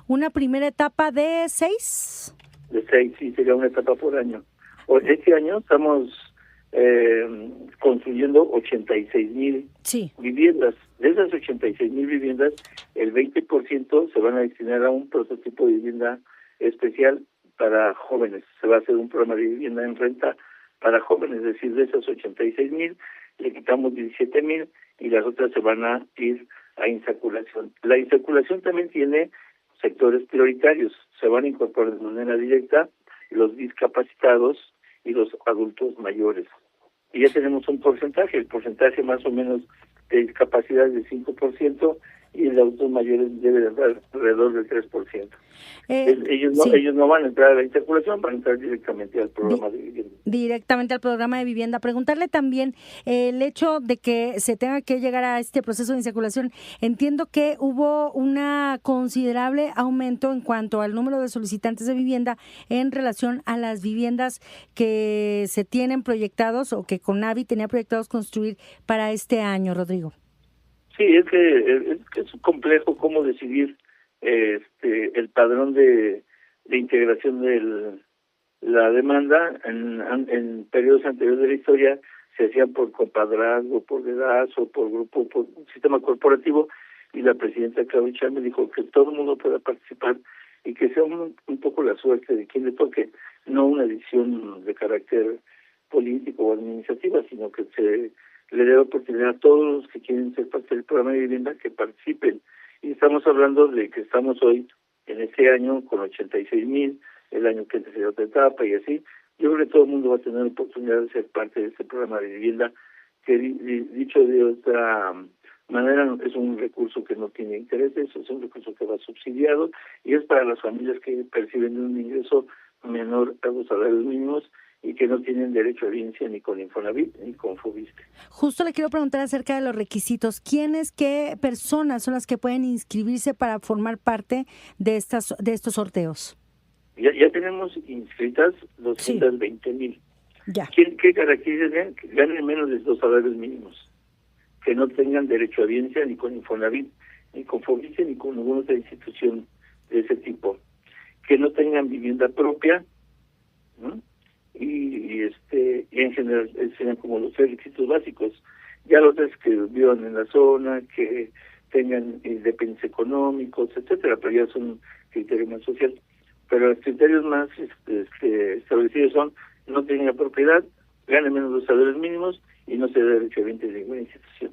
¿Una primera etapa de 6? De 6, sí, sería una etapa por año. Este año estamos construyendo 86,000 viviendas. De esas 86,000 viviendas, el 20% se van a destinar a un prototipo de vivienda especial para jóvenes. Se va a hacer un programa de vivienda en renta para jóvenes, es decir, de esas 86,000 le quitamos 17,000 y las otras se van a ir a insaculación. La insaculación también tiene sectores prioritarios. Se van a incorporar de manera directa los discapacitados y los adultos mayores. Y ya tenemos un porcentaje, el porcentaje más o menos de discapacidad es de 5% y el de adultos mayores debe de andar alrededor del 3%. Ellos no van a entrar a la insaculación, van a entrar directamente al programa de vivienda. Directamente al programa de vivienda. Preguntarle también el hecho de que se tenga que llegar a este proceso de insaculación. Entiendo que hubo una considerable aumento en cuanto al número de solicitantes de vivienda en relación a las viviendas que se tienen proyectados o que CONAVI tenía proyectados construir para este año, Rodrigo. Sí, es que es complejo cómo decidir el padrón de integración de la demanda. En periodos anteriores de la historia se hacían por compadrazgo, por edad o por grupo, por un sistema corporativo, y la presidenta Claudia Sheinbaum dijo que todo el mundo pueda participar y que sea un poco la suerte de quien le toque, no una decisión de carácter político o administrativa, sino que se le dé oportunidad a todos los que quieren ser parte del programa de vivienda que participen. Y estamos hablando de que estamos hoy en este año con 86,000, el año que antes de otra etapa y así. Yo creo que todo el mundo va a tener la oportunidad de ser parte de este programa de vivienda, que dicho de otra manera es un recurso que no tiene intereses, es un recurso que va subsidiado y es para las familias que perciben un ingreso menor a los salarios mínimos y que no tienen derecho a herencia ni con Infonavit ni con Fobiste. Justo le quiero preguntar acerca de los requisitos. Qué personas son las que pueden inscribirse para formar parte de estos sorteos? Ya tenemos inscritas 220,000. Ya. ¿Qué características? Que ganen menos de 2 salarios mínimos, que no tengan derecho a herencia ni con Infonavit, ni con Fobiste, ni con ninguna otra institución de ese tipo, que no tengan vivienda propia, ¿no? Y en general serían como los 3 requisitos básicos. Ya los tres que vivan en la zona, que tengan independencia económicos, etcétera, pero ya son un criterio más social. Pero los criterios más establecidos son: no tengan propiedad, ganen menos de los salarios mínimos y no se dé derecho a herencia de ninguna institución.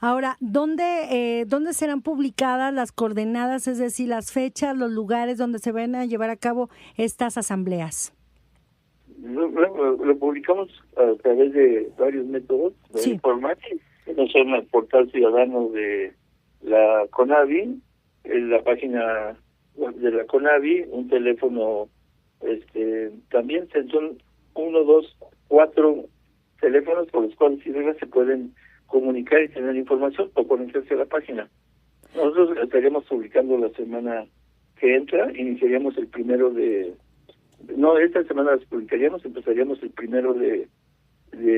Ahora, ¿dónde serán publicadas las coordenadas, es decir, las fechas, los lugares donde se van a llevar a cabo estas asambleas? Lo publicamos a través de varios métodos de información, no son el portal ciudadano de la CONAVI, en la página web de la CONAVI, un teléfono, también son 1, 2, 4 teléfonos por los cuales se pueden comunicar y tener información o conectarse a la página. Nosotros estaríamos publicando la semana que entra, iniciaríamos el 1 de... No, esta semana las publicaríamos, empezaríamos el 1 de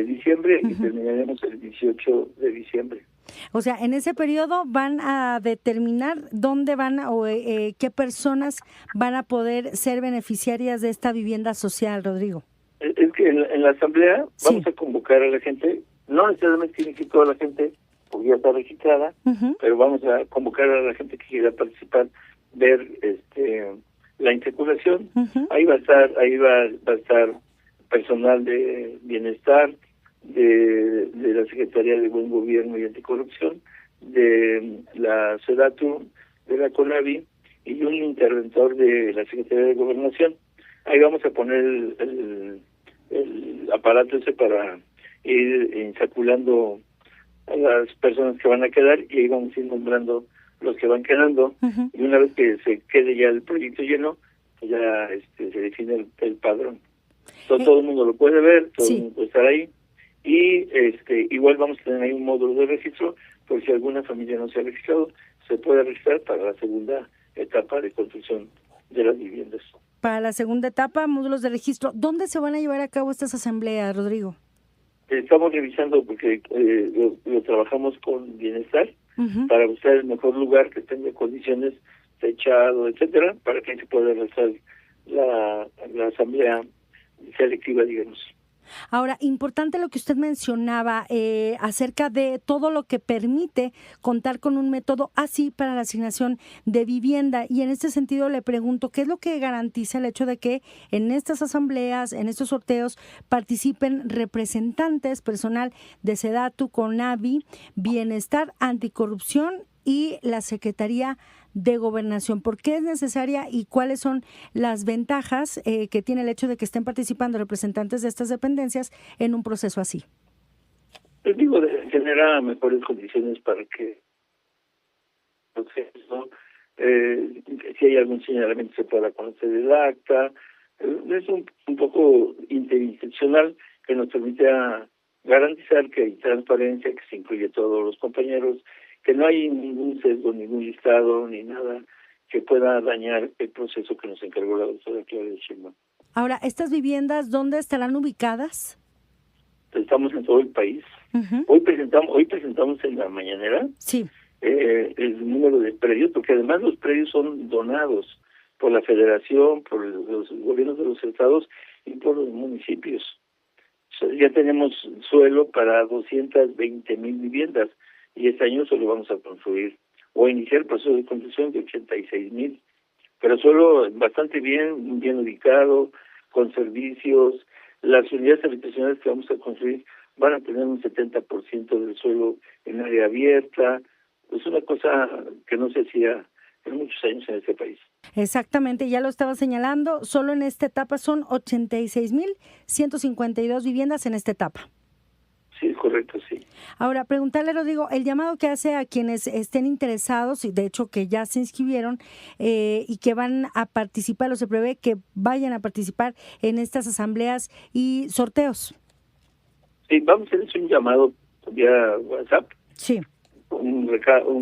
diciembre y terminaríamos el 18 de diciembre. O sea, en ese periodo van a determinar dónde van o qué personas van a poder ser beneficiarias de esta vivienda social, Rodrigo. Es que en la asamblea vamos a convocar a la gente, no necesariamente tiene que ir toda la gente, porque ya está registrada, pero vamos a convocar a la gente que quiera participar, ver la insaculación. Ahí va a estar personal de bienestar, de la Secretaría de Buen Gobierno y Anticorrupción, de la SEDATU, de la CONAVI y un interventor de la Secretaría de Gobernación. Ahí vamos a poner el aparato ese para ir insaculando a las personas que van a quedar y ahí vamos a ir nombrando los que van quedando y una vez que se quede ya el proyecto lleno, pues ya se define el padrón. Todo el mundo lo puede ver, todo el mundo puede estar ahí y igual vamos a tener ahí un módulo de registro por si alguna familia no se ha registrado, se puede registrar para la segunda etapa de construcción de las viviendas. Para la segunda etapa, módulos de registro. ¿Dónde se van a llevar a cabo estas asambleas, Rodrigo? Estamos revisando porque lo trabajamos con bienestar para buscar el mejor lugar que tenga condiciones, techado, etcétera, para que se pueda realizar la asamblea selectiva, digamos. Ahora, importante lo que usted mencionaba acerca de todo lo que permite contar con un método así para la asignación de vivienda. Y en este sentido le pregunto, ¿qué es lo que garantiza el hecho de que en estas asambleas, en estos sorteos, participen representantes, personal de SEDATU, CONAVI, Bienestar, Anticorrupción y la Secretaría de Gobernación? ¿Por qué es necesaria y cuáles son las ventajas que tiene el hecho de que estén participando representantes de estas dependencias en un proceso así? Les digo, genera mejores condiciones para que el proceso, si hay algún señalamiento se pueda conocer el acta. Es un poco interinstitucional que nos permite garantizar que hay transparencia, que se incluye a todos los compañeros, que no hay ningún sesgo, ningún listado, ni nada que pueda dañar el proceso que nos encargó la doctora Claudia Sheinbaum. Ahora, ¿estas viviendas dónde estarán ubicadas? Estamos en todo el país. Uh-huh. Hoy presentamos en la mañanera el número de predios, porque además los predios son donados por la Federación, por los gobiernos de los estados y por los municipios. Ya tenemos suelo para 220,000 viviendas. Y este año solo vamos a construir o a iniciar el proceso de construcción de 86,000, pero solo bastante bien ubicado, con servicios. Las unidades habitacionales que vamos a construir van a tener un 70% del suelo en área abierta. Es una cosa que no se hacía en muchos años en este país. Exactamente, ya lo estaba señalando, solo en esta etapa son 86,152 viviendas en esta etapa. Sí, es correcto, sí. Ahora, preguntarle, Rodrigo, el llamado que hace a quienes estén interesados, y de hecho que ya se inscribieron y que van a participar, o se prevé que vayan a participar en estas asambleas y sorteos. Sí, vamos a hacer un llamado vía WhatsApp. Sí. Un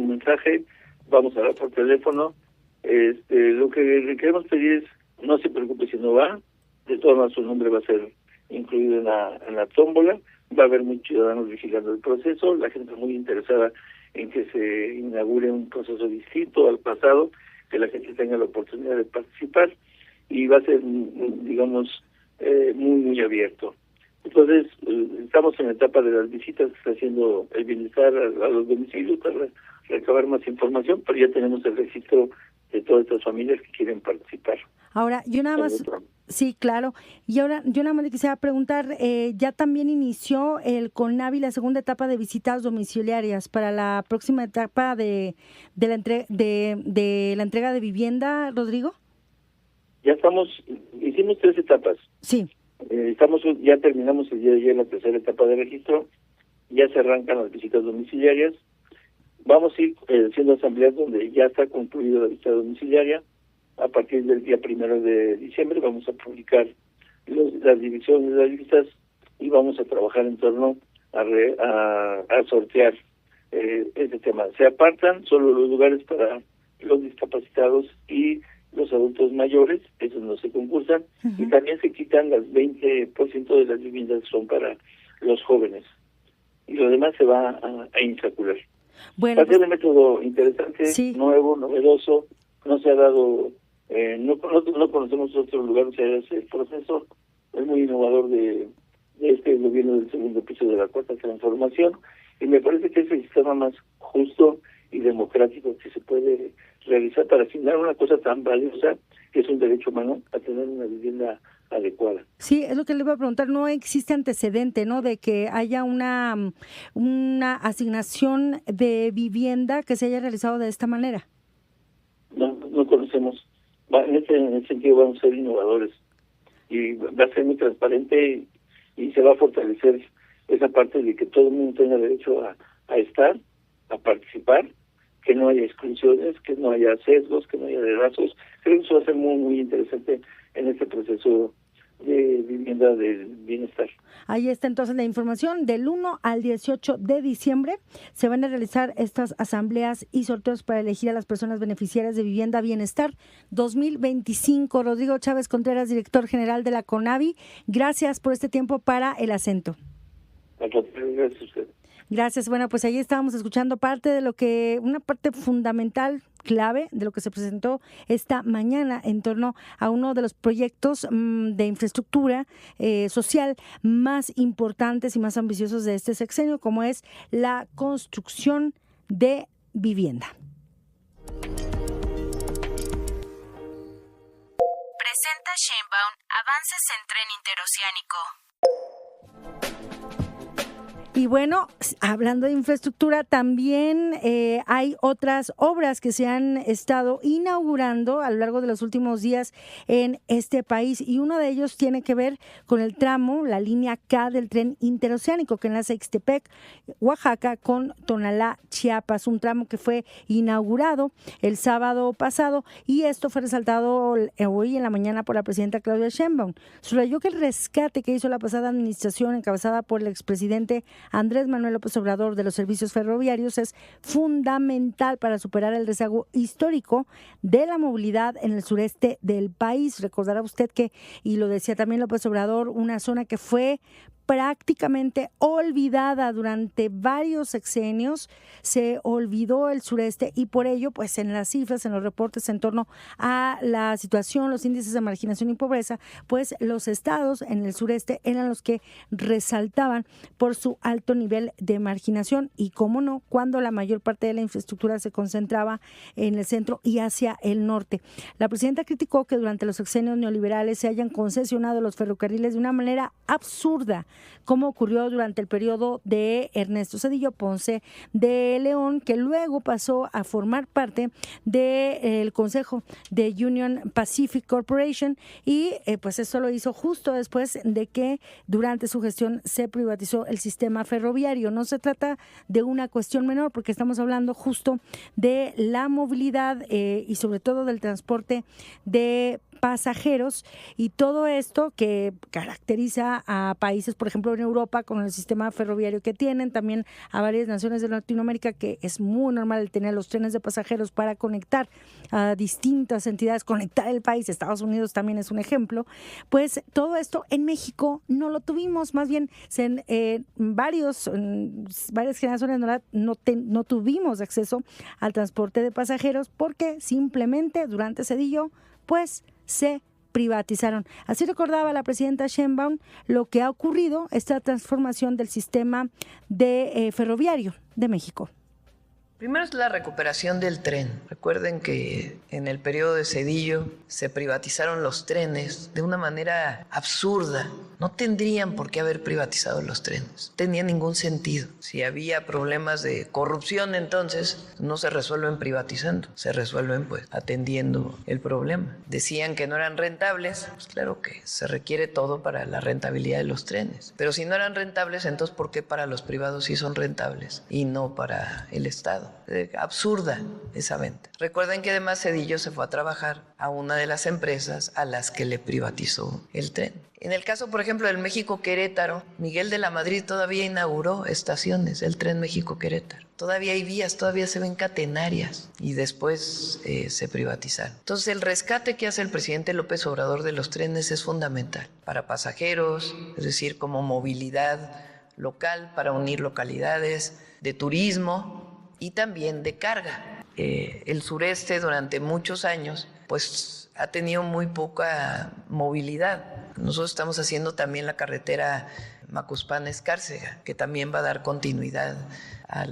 mensaje, vamos a hablar por teléfono. Lo que le queremos pedir es, no se preocupe si no va, de todas maneras su nombre va a ser incluido en la tómbola. Va a haber muchos ciudadanos vigilando el proceso, la gente muy interesada en que se inaugure un proceso distinto al pasado, que la gente tenga la oportunidad de participar y va a ser, digamos, muy abierto. Entonces, estamos en la etapa de las visitas que está haciendo el bienestar a los domicilios para recabar más información, pero ya tenemos el registro de todas estas familias que quieren participar. Ahora, yo nada más... Sí, claro. Y ahora yo nada más le quisiera preguntar, ya también inició el CONAVI la segunda etapa de visitas domiciliarias para la próxima etapa de la entrega de vivienda, Rodrigo. Ya hicimos 3 etapas. Sí. Ya terminamos el día de ayer la tercera etapa de registro, ya se arrancan las visitas domiciliarias. Vamos a ir haciendo asambleas donde ya está concluida la visita domiciliaria. A partir del día 1 de diciembre vamos a publicar las divisiones de las listas y vamos a trabajar en torno a sortear este tema. Se apartan solo los lugares para los discapacitados y los adultos mayores, esos no se concursan, y también se quitan las 20% de las viviendas que son para los jóvenes. Y lo demás se va a insacular. Bueno, va a ser un método interesante, nuevo, novedoso, no se ha dado... no conocemos otro lugar donde se haya ese proceso, es muy innovador de este gobierno del segundo piso de la cuarta transformación, y me parece que es el sistema más justo y democrático que se puede realizar para asignar una cosa tan valiosa que es un derecho humano a tener una vivienda adecuada. Sí, es lo que le iba a preguntar, no existe antecedente, ¿no?, de que haya una asignación de vivienda que se haya realizado de esta manera. No conocemos. En ese sentido vamos a ser innovadores y va a ser muy transparente y se va a fortalecer esa parte de que todo el mundo tenga derecho a estar, a participar, que no haya exclusiones, que no haya sesgos, que no haya dedazos. Creo que eso va a ser muy interesante en este proceso de vivienda del bienestar. Ahí está entonces la información. Del 1 al 18 de diciembre se van a realizar estas asambleas y sorteos para elegir a las personas beneficiarias de Vivienda Bienestar 2025. Rodrigo Chávez Contreras, director general de la CONAVI, gracias por este tiempo para El Acento. Gracias a usted. Gracias. Bueno, pues ahí estábamos escuchando una parte fundamental, clave de lo que se presentó esta mañana en torno a uno de los proyectos de infraestructura social más importantes y más ambiciosos de este sexenio, como es la construcción de vivienda. Presenta Sheinbaum avances en tren interoceánico. Y bueno, hablando de infraestructura, también hay otras obras que se han estado inaugurando a lo largo de los últimos días en este país, y uno de ellos tiene que ver con el tramo, la línea K del tren interoceánico que enlaza Ixtepec, Oaxaca con Tonalá, Chiapas, un tramo que fue inaugurado el sábado pasado, y esto fue resaltado hoy en la mañana por la presidenta Claudia Sheinbaum. Subrayó que el rescate que hizo la pasada administración encabezada por el expresidente Andrés Manuel López Obrador de los servicios ferroviarios es fundamental para superar el rezago histórico de la movilidad en el sureste del país. Recordará usted que, y lo decía también López Obrador, una zona que fue prácticamente olvidada durante varios sexenios, se olvidó el sureste, y por ello, pues en las cifras, en los reportes en torno a la situación, los índices de marginación y pobreza, pues los estados en el sureste eran los que resaltaban por su alto nivel de marginación, y cómo no, cuando la mayor parte de la infraestructura se concentraba en el centro y hacia el norte. La presidenta criticó que durante los sexenios neoliberales se hayan concesionado los ferrocarriles de una manera absurda, como ocurrió durante el periodo de Ernesto Zedillo Ponce de León, que luego pasó a formar parte del Consejo de Union Pacific Corporation, y pues eso lo hizo justo después de que durante su gestión se privatizó el sistema ferroviario. No se trata de una cuestión menor, porque estamos hablando justo de la movilidad y sobre todo del transporte de pasajeros, y todo esto que caracteriza a países, por ejemplo en Europa, con el sistema ferroviario que tienen, también a varias naciones de Latinoamérica, que es muy normal tener los trenes de pasajeros para conectar a distintas entidades, conectar el país. Estados Unidos también es un ejemplo. Pues todo esto en México no lo tuvimos, más bien varias generaciones no tuvimos acceso al transporte de pasajeros, porque simplemente durante Zedillo pues se privatizaron. Así recordaba la presidenta Sheinbaum lo que ha ocurrido, esta transformación del sistema de ferroviario de México. Primero es la recuperación del tren. Recuerden que en el periodo de Zedillo se privatizaron los trenes de una manera absurda. No tendrían por qué haber privatizado los trenes. No tenía ningún sentido. Si había problemas de corrupción, entonces no se resuelven privatizando, se resuelven pues atendiendo el problema. Decían que no eran rentables. Pues claro que se requiere todo para la rentabilidad de los trenes. Pero si no eran rentables, entonces ¿por qué para los privados sí son rentables y no para el Estado? Absurda esa venta. Recuerden que además Zedillo se fue a trabajar a una de las empresas a las que le privatizó el tren. En el caso, por ejemplo, del México-Querétaro, Miguel de la Madrid todavía inauguró estaciones, el tren México-Querétaro. Todavía hay vías, todavía se ven catenarias, y después se privatizaron. Entonces, el rescate que hace el presidente López Obrador de los trenes es fundamental para pasajeros, es decir, como movilidad local, para unir localidades, de turismo y también de carga. El sureste durante muchos años pues ha tenido muy poca movilidad. Nosotros estamos haciendo también la carretera Macuspana-Escárcega, que también va a dar continuidad a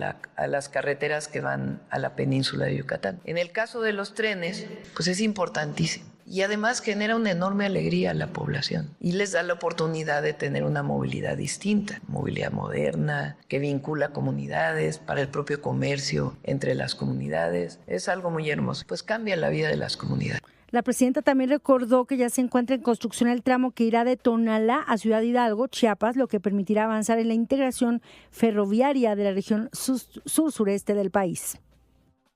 las carreteras que van a la península de Yucatán. En el caso de los trenes, pues es importantísimo. Y además genera una enorme alegría a la población y les da la oportunidad de tener una movilidad distinta, movilidad moderna, que vincula comunidades, para el propio comercio entre las comunidades. Es algo muy hermoso, pues cambia la vida de las comunidades. La presidenta también recordó que ya se encuentra en construcción el tramo que irá de Tonalá a Ciudad Hidalgo, Chiapas, lo que permitirá avanzar en la integración ferroviaria de la región sur-sureste del país.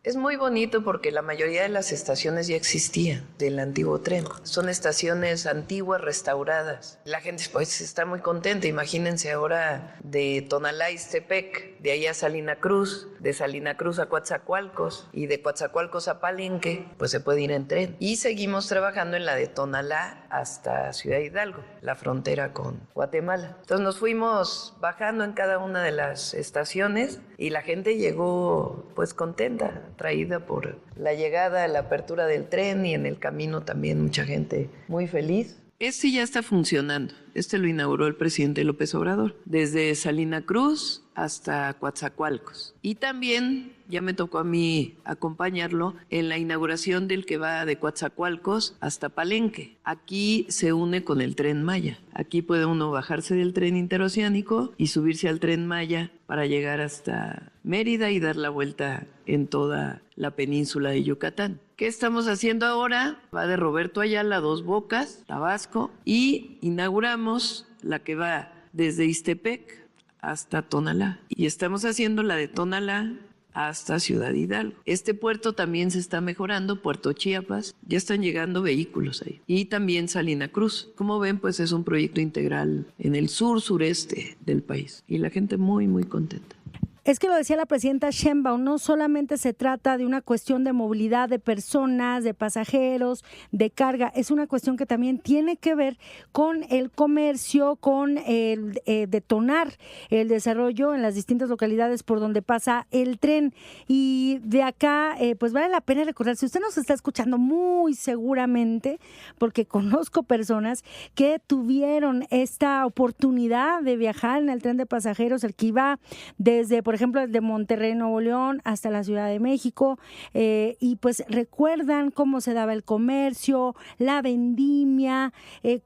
Es muy bonito porque la mayoría de las estaciones ya existían del antiguo tren. Son estaciones antiguas restauradas. La gente pues está muy contenta. Imagínense ahora de Tonalá a Ixtepec, de ahí a Salina Cruz, de Salina Cruz a Coatzacoalcos y de Coatzacoalcos a Palenque, pues se puede ir en tren. Y seguimos trabajando en la de Tonalá hasta Ciudad Hidalgo, la frontera con Guatemala. Entonces nos fuimos bajando en cada una de las estaciones y la gente llegó pues contenta, traída por la llegada, la apertura del tren, y en el camino también mucha gente muy feliz. Este ya está funcionando. Este lo inauguró el presidente López Obrador, desde Salina Cruz hasta Coatzacoalcos. Y también ya me tocó a mí acompañarlo en la inauguración del que va de Coatzacoalcos hasta Palenque. Aquí se une con el Tren Maya. Aquí puede uno bajarse del tren interoceánico y subirse al Tren Maya para llegar hasta Mérida y dar la vuelta en toda la península de Yucatán. ¿Qué estamos haciendo ahora? Va de Roberto Ayala a Dos Bocas, Tabasco, y inauguramos la que va desde Ixtepec hasta Tonalá. Y estamos haciendo la de Tonalá hasta Ciudad Hidalgo. Este puerto también se está mejorando, Puerto Chiapas, ya están llegando vehículos ahí. Y también Salina Cruz. Como ven, pues es un proyecto integral en el sur-sureste del país. Y la gente muy, muy contenta. Es que lo decía la presidenta Sheinbaum, no solamente se trata de una cuestión de movilidad de personas, de pasajeros, de carga, es una cuestión que también tiene que ver con el comercio, con el detonar el desarrollo en las distintas localidades por donde pasa el tren. Y de acá, pues vale la pena recordar, si usted nos está escuchando muy seguramente, porque conozco personas que tuvieron esta oportunidad de viajar en el tren de pasajeros, el que iba desde, por ejemplo, desde Monterrey, Nuevo León, hasta la Ciudad de México, y pues recuerdan cómo se daba el comercio, la vendimia,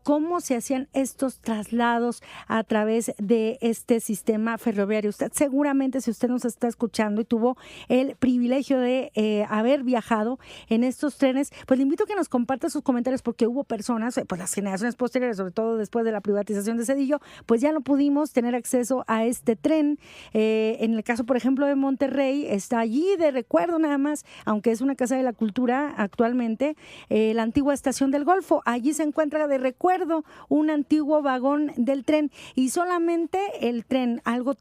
cómo se hacían estos traslados a través de este sistema ferroviario. Usted seguramente, si usted nos está escuchando y tuvo el privilegio de haber viajado en estos trenes, pues le invito a que nos comparta sus comentarios, porque hubo personas, pues las generaciones posteriores, sobre todo después de la privatización de Zedillo, pues ya no pudimos tener acceso a este tren. En el caso, por ejemplo, de Monterrey, está allí de recuerdo nada más, aunque es una casa de la cultura actualmente, la antigua estación del Golfo. Allí se encuentra de recuerdo un antiguo vagón del tren, y solamente el tren, algo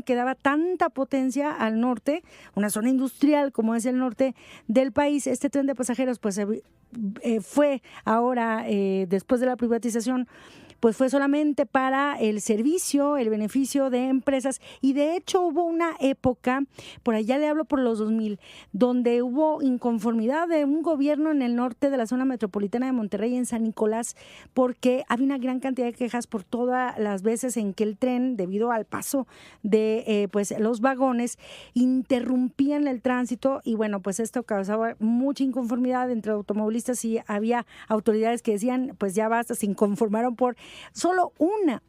que daba tanta potencia al norte, una zona industrial como es el norte del país, este tren de pasajeros pues fue ahora, después de la privatización, pues fue solamente para el servicio, el beneficio de empresas. Y de hecho hubo una época, por allá le hablo por los 2000, donde hubo inconformidad de un gobierno en el norte de la zona metropolitana de Monterrey, en San Nicolás, porque había una gran cantidad de quejas por todas las veces en que el tren, debido al paso de pues los vagones, interrumpían el tránsito, y bueno, pues esto causaba mucha inconformidad entre automovilistas, y había autoridades que decían, pues ya basta, se inconformaron por solo una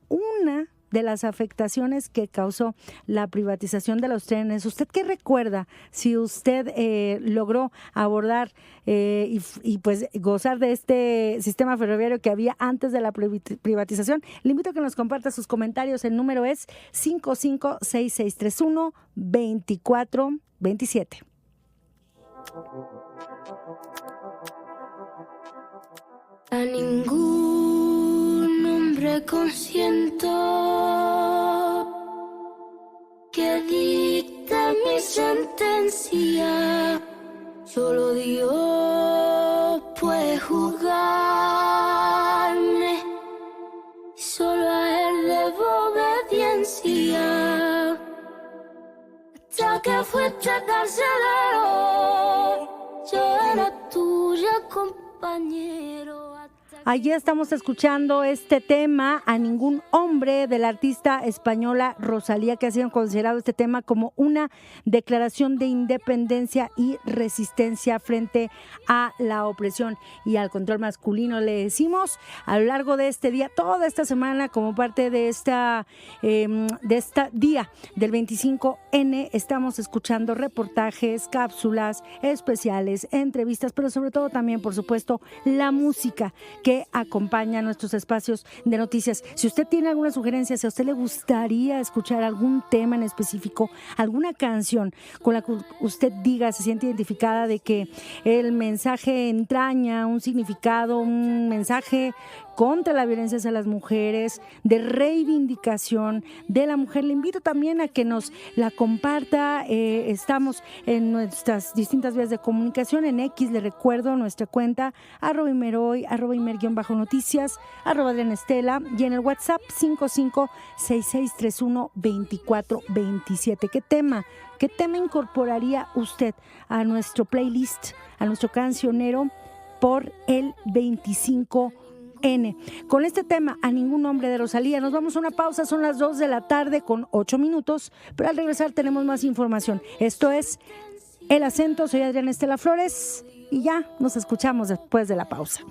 de las afectaciones que causó la privatización de los trenes. ¿Usted qué recuerda? Si usted logró abordar y pues gozar de este sistema ferroviario que había antes de la privatización, le invito a que nos comparta sus comentarios. El número es 556631-2427. A ningún hombre consiento que dicte mi sentencia, solo Dios puede juzgarme, solo a él debo obediencia, hasta que fuiste carcelero, yo era tuyo compañero. Allí estamos escuchando este tema, A ningún hombre, de la artista española Rosalía, que ha sido considerado este tema como una declaración de independencia y resistencia frente a la opresión y al control masculino. Le decimos a lo largo de este día, toda esta semana, como parte de esta día del 25N, estamos escuchando reportajes, cápsulas especiales, entrevistas, pero sobre todo también, por supuesto, la música que que acompaña nuestros espacios de noticias. Si usted tiene alguna sugerencia, si a usted le gustaría escuchar algún tema en específico, alguna canción con la que usted diga, se siente identificada de que el mensaje entraña un significado, un mensaje contra la violencia hacia las mujeres, de reivindicación de la mujer, le invito también a que nos la comparta. Estamos en nuestras distintas vías de comunicación. En X, le recuerdo nuestra cuenta @imerhoy, @imer_noticias, @adrianestela, y en el WhatsApp 5566312427. ¿Qué tema incorporaría usted a nuestro playlist, a nuestro cancionero por el 25N? Con este tema, A Ningún Hombre, de Rosalía. Nos vamos a una pausa, son las 2 de la tarde con 8 minutos, pero al regresar tenemos más información. Esto es El Acento, soy Adriana Estela Flores y ya nos escuchamos después de la pausa.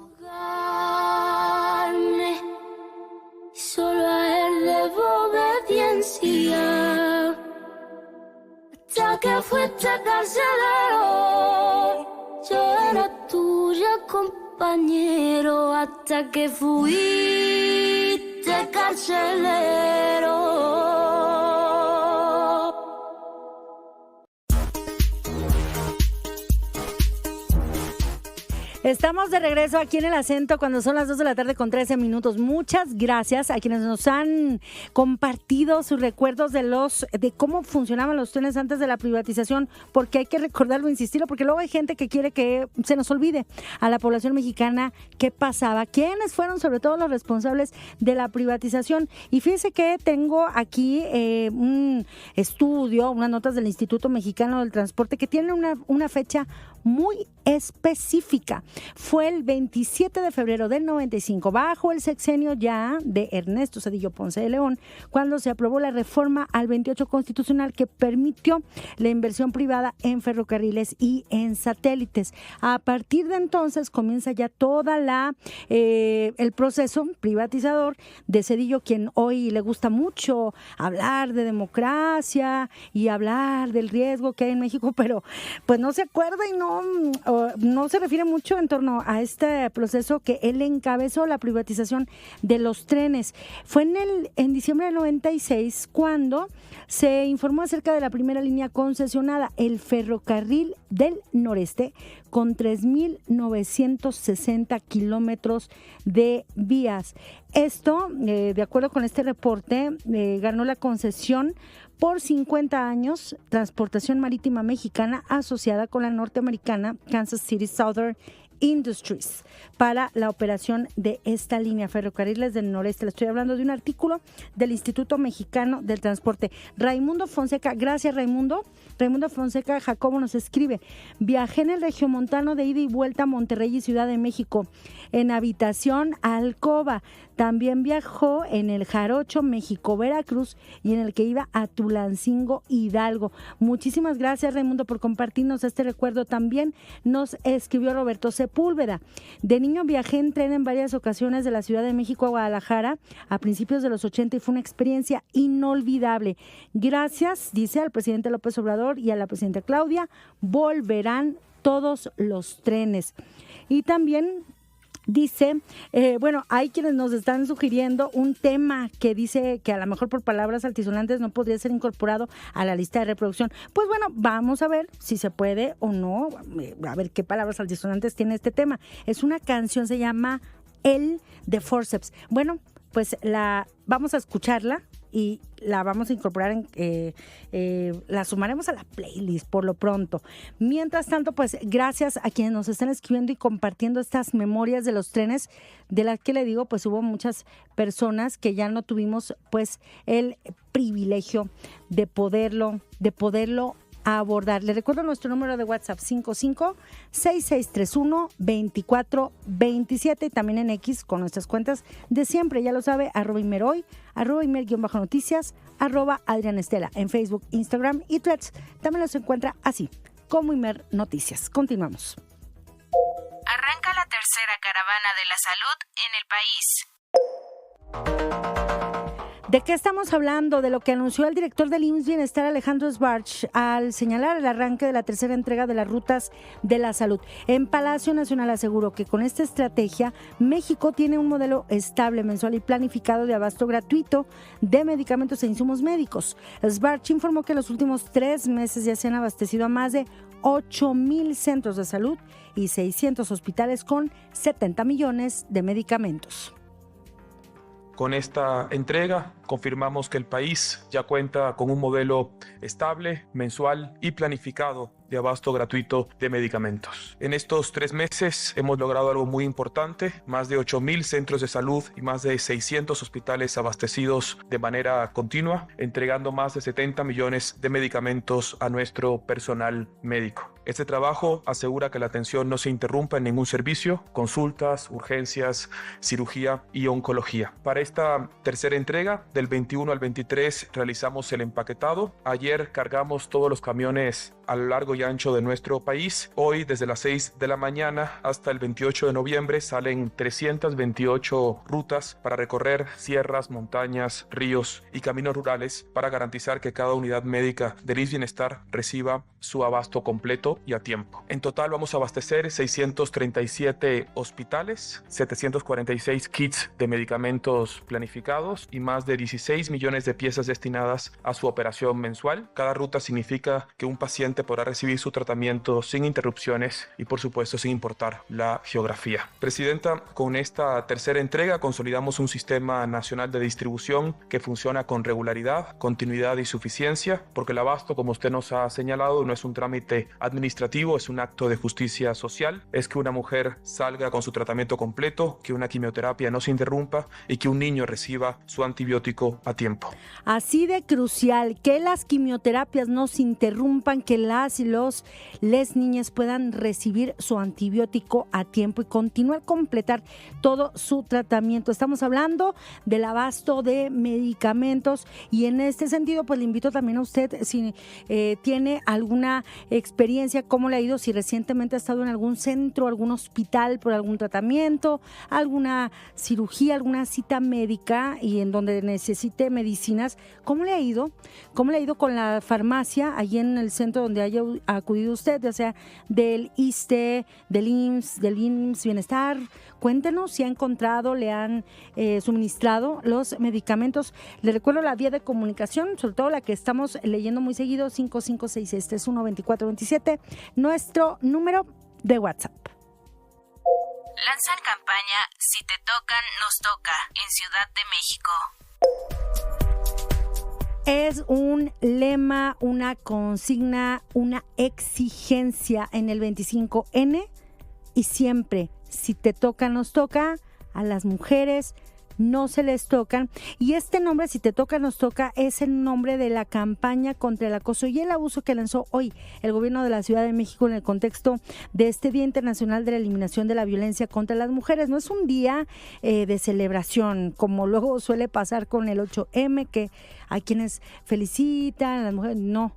Solo a él debo obediencia, hasta que fuiste carcelero, yo era tuya compañero, hasta que fuiste carcelero. Estamos de regreso aquí en El Acento cuando son las 2 de la tarde con 13 minutos. Muchas gracias a quienes nos han compartido sus recuerdos de cómo funcionaban los trenes antes de la privatización, porque hay que recordarlo, insistirlo, porque luego hay gente que quiere que se nos olvide a la población mexicana qué pasaba, quiénes fueron sobre todo los responsables de la privatización. Y fíjense que tengo aquí un estudio, unas notas del Instituto Mexicano del Transporte que tienen una fecha muy específica. Fue el 27 de febrero del 95, bajo el sexenio ya de Ernesto Zedillo Ponce de León, cuando se aprobó la reforma al 28 constitucional que permitió la inversión privada en ferrocarriles y en satélites. A partir de entonces comienza ya toda el proceso privatizador de Zedillo, quien hoy le gusta mucho hablar de democracia y hablar del riesgo que hay en México, pero pues no se acuerda y no se refiere mucho en torno a este proceso que él encabezó, la privatización de los trenes. Fue en diciembre del 96 cuando se informó acerca de la primera línea concesionada, el Ferrocarril del Noreste, con 3,960 kilómetros de vías. Esto, de acuerdo con este reporte, ganó la concesión por 50 años, Transportación Marítima Mexicana, asociada con la norteamericana Kansas City Southern Industries, para la operación de esta línea, Ferrocarriles del Noreste. Le estoy hablando de un artículo del Instituto Mexicano del Transporte. Raimundo Fonseca, gracias Raimundo. Raimundo Fonseca Jacobo nos escribe: viajé en el regiomontano de ida y vuelta a Monterrey y Ciudad de México, en habitación alcoba. También viajó en el Jarocho México-Veracruz y en el que iba a Tulancingo, Hidalgo. Muchísimas gracias Raimundo por compartirnos este recuerdo. También nos escribió Roberto Sepúlveda: de niño viajé en tren en varias ocasiones de la Ciudad de México a Guadalajara a principios de los 80 y fue una experiencia inolvidable. Gracias, dice, al presidente López Obrador y a la presidenta Claudia, volverán todos los trenes. Y también dice, hay quienes nos están sugiriendo un tema que dice que a lo mejor por palabras altisonantes no podría ser incorporado a la lista de reproducción. Pues bueno, vamos a ver si se puede o no, a ver qué palabras altisonantes tiene este tema. Es una canción, se llama El de Forceps. Bueno, pues vamos a escucharla y la vamos a incorporar, la sumaremos a la playlist por lo pronto. Mientras tanto, pues gracias a quienes nos están escribiendo y compartiendo estas memorias de los trenes, de las que le digo, pues hubo muchas personas que ya no tuvimos pues el privilegio de poderlo abordar. Le recuerdo nuestro número de WhatsApp 5566312427 y también en X con nuestras cuentas de siempre, ya lo sabe, @imerhoy, @imer_noticias, @adrianestela en Facebook, Instagram y Threads. También los encuentra así, como Imer Noticias. Continuamos. Arranca la tercera caravana de la salud en el país. ¿De qué estamos hablando? De lo que anunció el director del IMSS Bienestar, Alejandro Sbarch, al señalar el arranque de la tercera entrega de las rutas de la salud. En Palacio Nacional aseguró que con esta estrategia México tiene un modelo estable, mensual y planificado de abasto gratuito de medicamentos e insumos médicos. Sbarch informó que en los últimos 3 meses ya se han abastecido a más de 8,000 centros de salud y 600 hospitales con 70 millones de medicamentos. Con esta entrega confirmamos que el país ya cuenta con un modelo estable, mensual y planificado de abasto gratuito de medicamentos. En estos 3 meses hemos logrado algo muy importante: más de 8,000 centros de salud y más de 600 hospitales abastecidos de manera continua, entregando más de 70 millones de medicamentos a nuestro personal médico. Este trabajo asegura que la atención no se interrumpa en ningún servicio: consultas, urgencias, cirugía y oncología. Para esta tercera entrega, del 21 al 23, realizamos el empaquetado. Ayer cargamos todos los camiones a lo largo y ancho de nuestro país. Hoy, desde las 6 de la mañana hasta el 28 de noviembre, salen 328 rutas para recorrer sierras, montañas, ríos y caminos rurales para garantizar que cada unidad médica del IMSS Bienestar reciba su abasto completo y a tiempo. En total vamos a abastecer 637 hospitales, 746 kits de medicamentos planificados y más de 16 millones de piezas destinadas a su operación mensual. Cada ruta significa que un paciente podrá recibir su tratamiento sin interrupciones y, por supuesto, sin importar la geografía. Presidenta, con esta tercera entrega consolidamos un sistema nacional de distribución que funciona con regularidad, continuidad y suficiencia, porque el abasto, como usted nos ha señalado, no es un trámite administrativo, es un acto de justicia social. Es que una mujer salga con su tratamiento completo, que una quimioterapia no se interrumpa y que un niño reciba su antibiótico a tiempo. Así de crucial que las quimioterapias no se interrumpan, que les niñas puedan recibir su antibiótico a tiempo y continuar, completar todo su tratamiento. Estamos hablando del abasto de medicamentos y en este sentido pues le invito también a usted, si tiene alguna experiencia, cómo le ha ido, si recientemente ha estado en algún centro, algún hospital por algún tratamiento, alguna cirugía, alguna cita médica y en donde necesite medicinas, ¿cómo le ha ido? ¿Cómo le ha ido con la farmacia allí en el centro donde haya acudido usted, ya sea del ISSSTE, del IMSS Bienestar? Cuéntenos si ha encontrado, le han suministrado los medicamentos. Le recuerdo la vía de comunicación, sobre todo la que estamos leyendo muy seguido, 5566312427, nuestro número de WhatsApp. Lanzan campaña Si te tocan, nos toca en Ciudad de México. Es un lema, una consigna, una exigencia en el 25N y siempre, si te toca, nos toca. A las mujeres no se les tocan. Y este nombre, Si te toca, nos toca, es el nombre de la campaña contra el acoso y el abuso que lanzó hoy el gobierno de la Ciudad de México en el contexto de este Día Internacional de la Eliminación de la Violencia contra las Mujeres. No es un día de celebración, como luego suele pasar con el 8M, que hay quienes felicitan a las mujeres. No,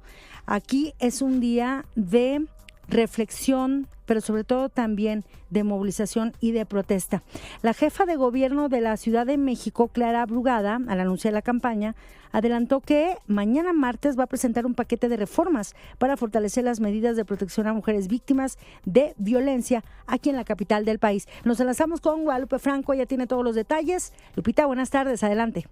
aquí es un día de reflexión, pero sobre todo también de movilización y de protesta. La jefa de gobierno de la Ciudad de México, Clara Brugada, al anunciar la campaña, adelantó que mañana martes va a presentar un paquete de reformas para fortalecer las medidas de protección a mujeres víctimas de violencia aquí en la capital del país. Nos enlazamos con Guadalupe Franco, ella tiene todos los detalles. Lupita, buenas tardes, adelante.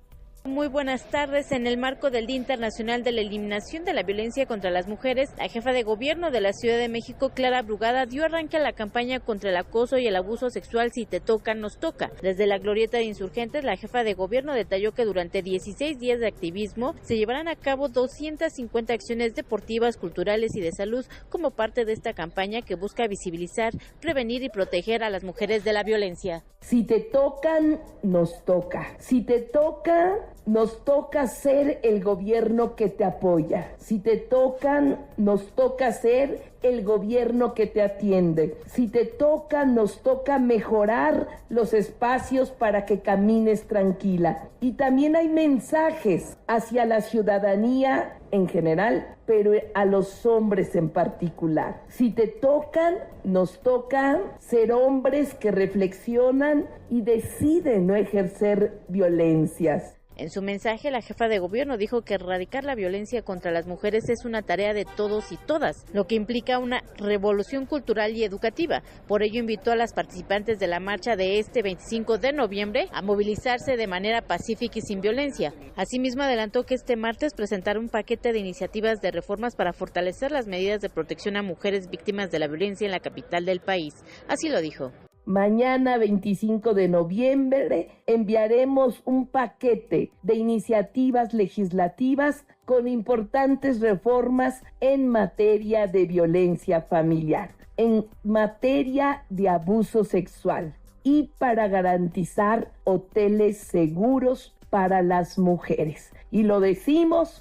Muy buenas tardes. En el marco del Día Internacional de la Eliminación de la Violencia contra las Mujeres, la jefa de gobierno de la Ciudad de México, Clara Brugada, dio arranque a la campaña contra el acoso y el abuso sexual Si te toca, nos toca. Desde la Glorieta de Insurgentes, la jefa de gobierno detalló que durante 16 días de activismo se llevarán a cabo 250 acciones deportivas, culturales y de salud como parte de esta campaña que busca visibilizar, prevenir y proteger a las mujeres de la violencia. Si te tocan, nos toca. Si te toca, nos toca ser el gobierno que te apoya. Si te tocan, nos toca ser el gobierno que te atiende. Si te toca, nos toca mejorar los espacios para que camines tranquila. Y también hay mensajes hacia la ciudadanía en general, pero a los hombres en particular. Si te tocan, nos toca ser hombres que reflexionan y deciden no ejercer violencias. En su mensaje, la jefa de gobierno dijo que erradicar la violencia contra las mujeres es una tarea de todos y todas, lo que implica una revolución cultural y educativa. Por ello, invitó a las participantes de la marcha de este 25 de noviembre a movilizarse de manera pacífica y sin violencia. Asimismo, adelantó que este martes presentará un paquete de iniciativas de reformas para fortalecer las medidas de protección a mujeres víctimas de la violencia en la capital del país. Así lo dijo. Mañana 25 de noviembre enviaremos un paquete de iniciativas legislativas con importantes reformas en materia de violencia familiar, en materia de abuso sexual y para garantizar hoteles seguros para las mujeres. Y lo decimos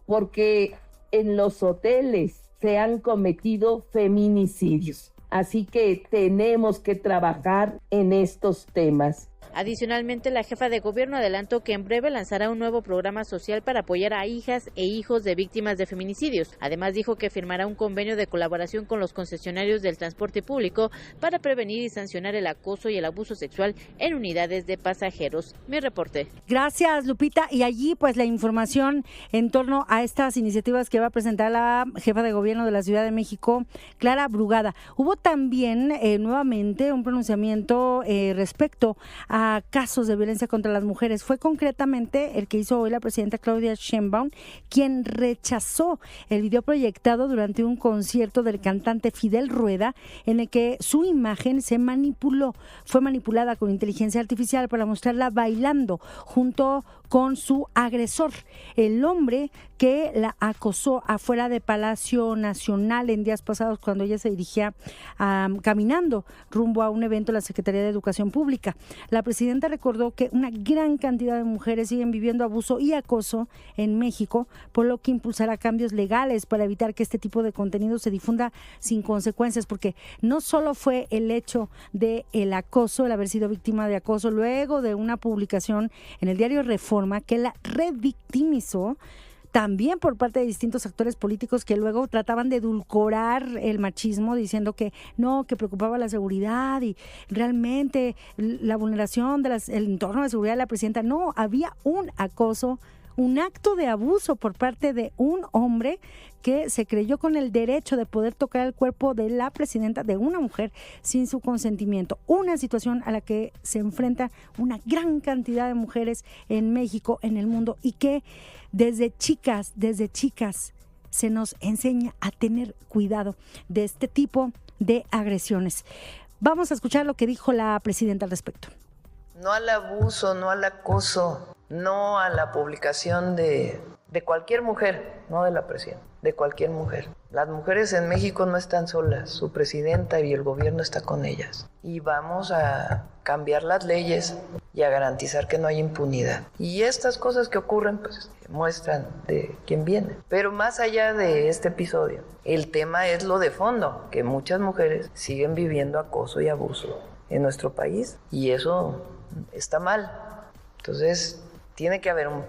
porque en los hoteles se han cometido feminicidios. Así que tenemos que trabajar en estos temas. Adicionalmente, la jefa de gobierno adelantó que en breve lanzará un nuevo programa social para apoyar a hijas e hijos de víctimas de feminicidios. Además, dijo que firmará un convenio de colaboración con los concesionarios del transporte público para prevenir y sancionar el acoso y el abuso sexual en unidades de pasajeros. Mi reporte. Gracias, Lupita. Y allí, pues, la información en torno a estas iniciativas que va a presentar la jefa de gobierno de la Ciudad de México, Clara Brugada. Hubo también nuevamente un pronunciamiento respecto a casos de violencia contra las mujeres. Fue concretamente el que hizo hoy la presidenta Claudia Sheinbaum, quien rechazó el video proyectado durante un concierto del cantante Fidel Rueda, en el que su imagen fue manipulada con inteligencia artificial para mostrarla bailando junto con su agresor, el hombre que la acosó afuera de Palacio Nacional en días pasados cuando ella se dirigía caminando rumbo a un evento de la Secretaría de Educación Pública. La presidenta recordó que una gran cantidad de mujeres siguen viviendo abuso y acoso en México, por lo que impulsará cambios legales para evitar que este tipo de contenido se difunda sin consecuencias, porque no solo fue el hecho de el acoso, el haber sido víctima de acoso, luego de una publicación en el diario Reforma que la revictimizó, también por parte de distintos actores políticos que luego trataban de edulcorar el machismo diciendo que no, que preocupaba la seguridad y realmente la vulneración del entorno de seguridad de la presidenta. No, había un acoso, un acto de abuso por parte de un hombre que se creyó con el derecho de poder tocar el cuerpo de la presidenta, de una mujer, sin su consentimiento. Una situación a la que se enfrenta una gran cantidad de mujeres en México, en el mundo, y que desde chicas se nos enseña a tener cuidado de este tipo de agresiones. Vamos a escuchar lo que dijo la presidenta al respecto. No al abuso, no al acoso, no a la publicación de cualquier mujer, no de la presidenta, de cualquier mujer. Las mujeres en México no están solas, su presidenta y el gobierno está con ellas. Y vamos a cambiar las leyes y a garantizar que no haya impunidad. Y estas cosas que ocurren, pues, muestran de quién viene. Pero más allá de este episodio, el tema es lo de fondo, que muchas mujeres siguen viviendo acoso y abuso en nuestro país, y eso está mal. Entonces, tiene que haber un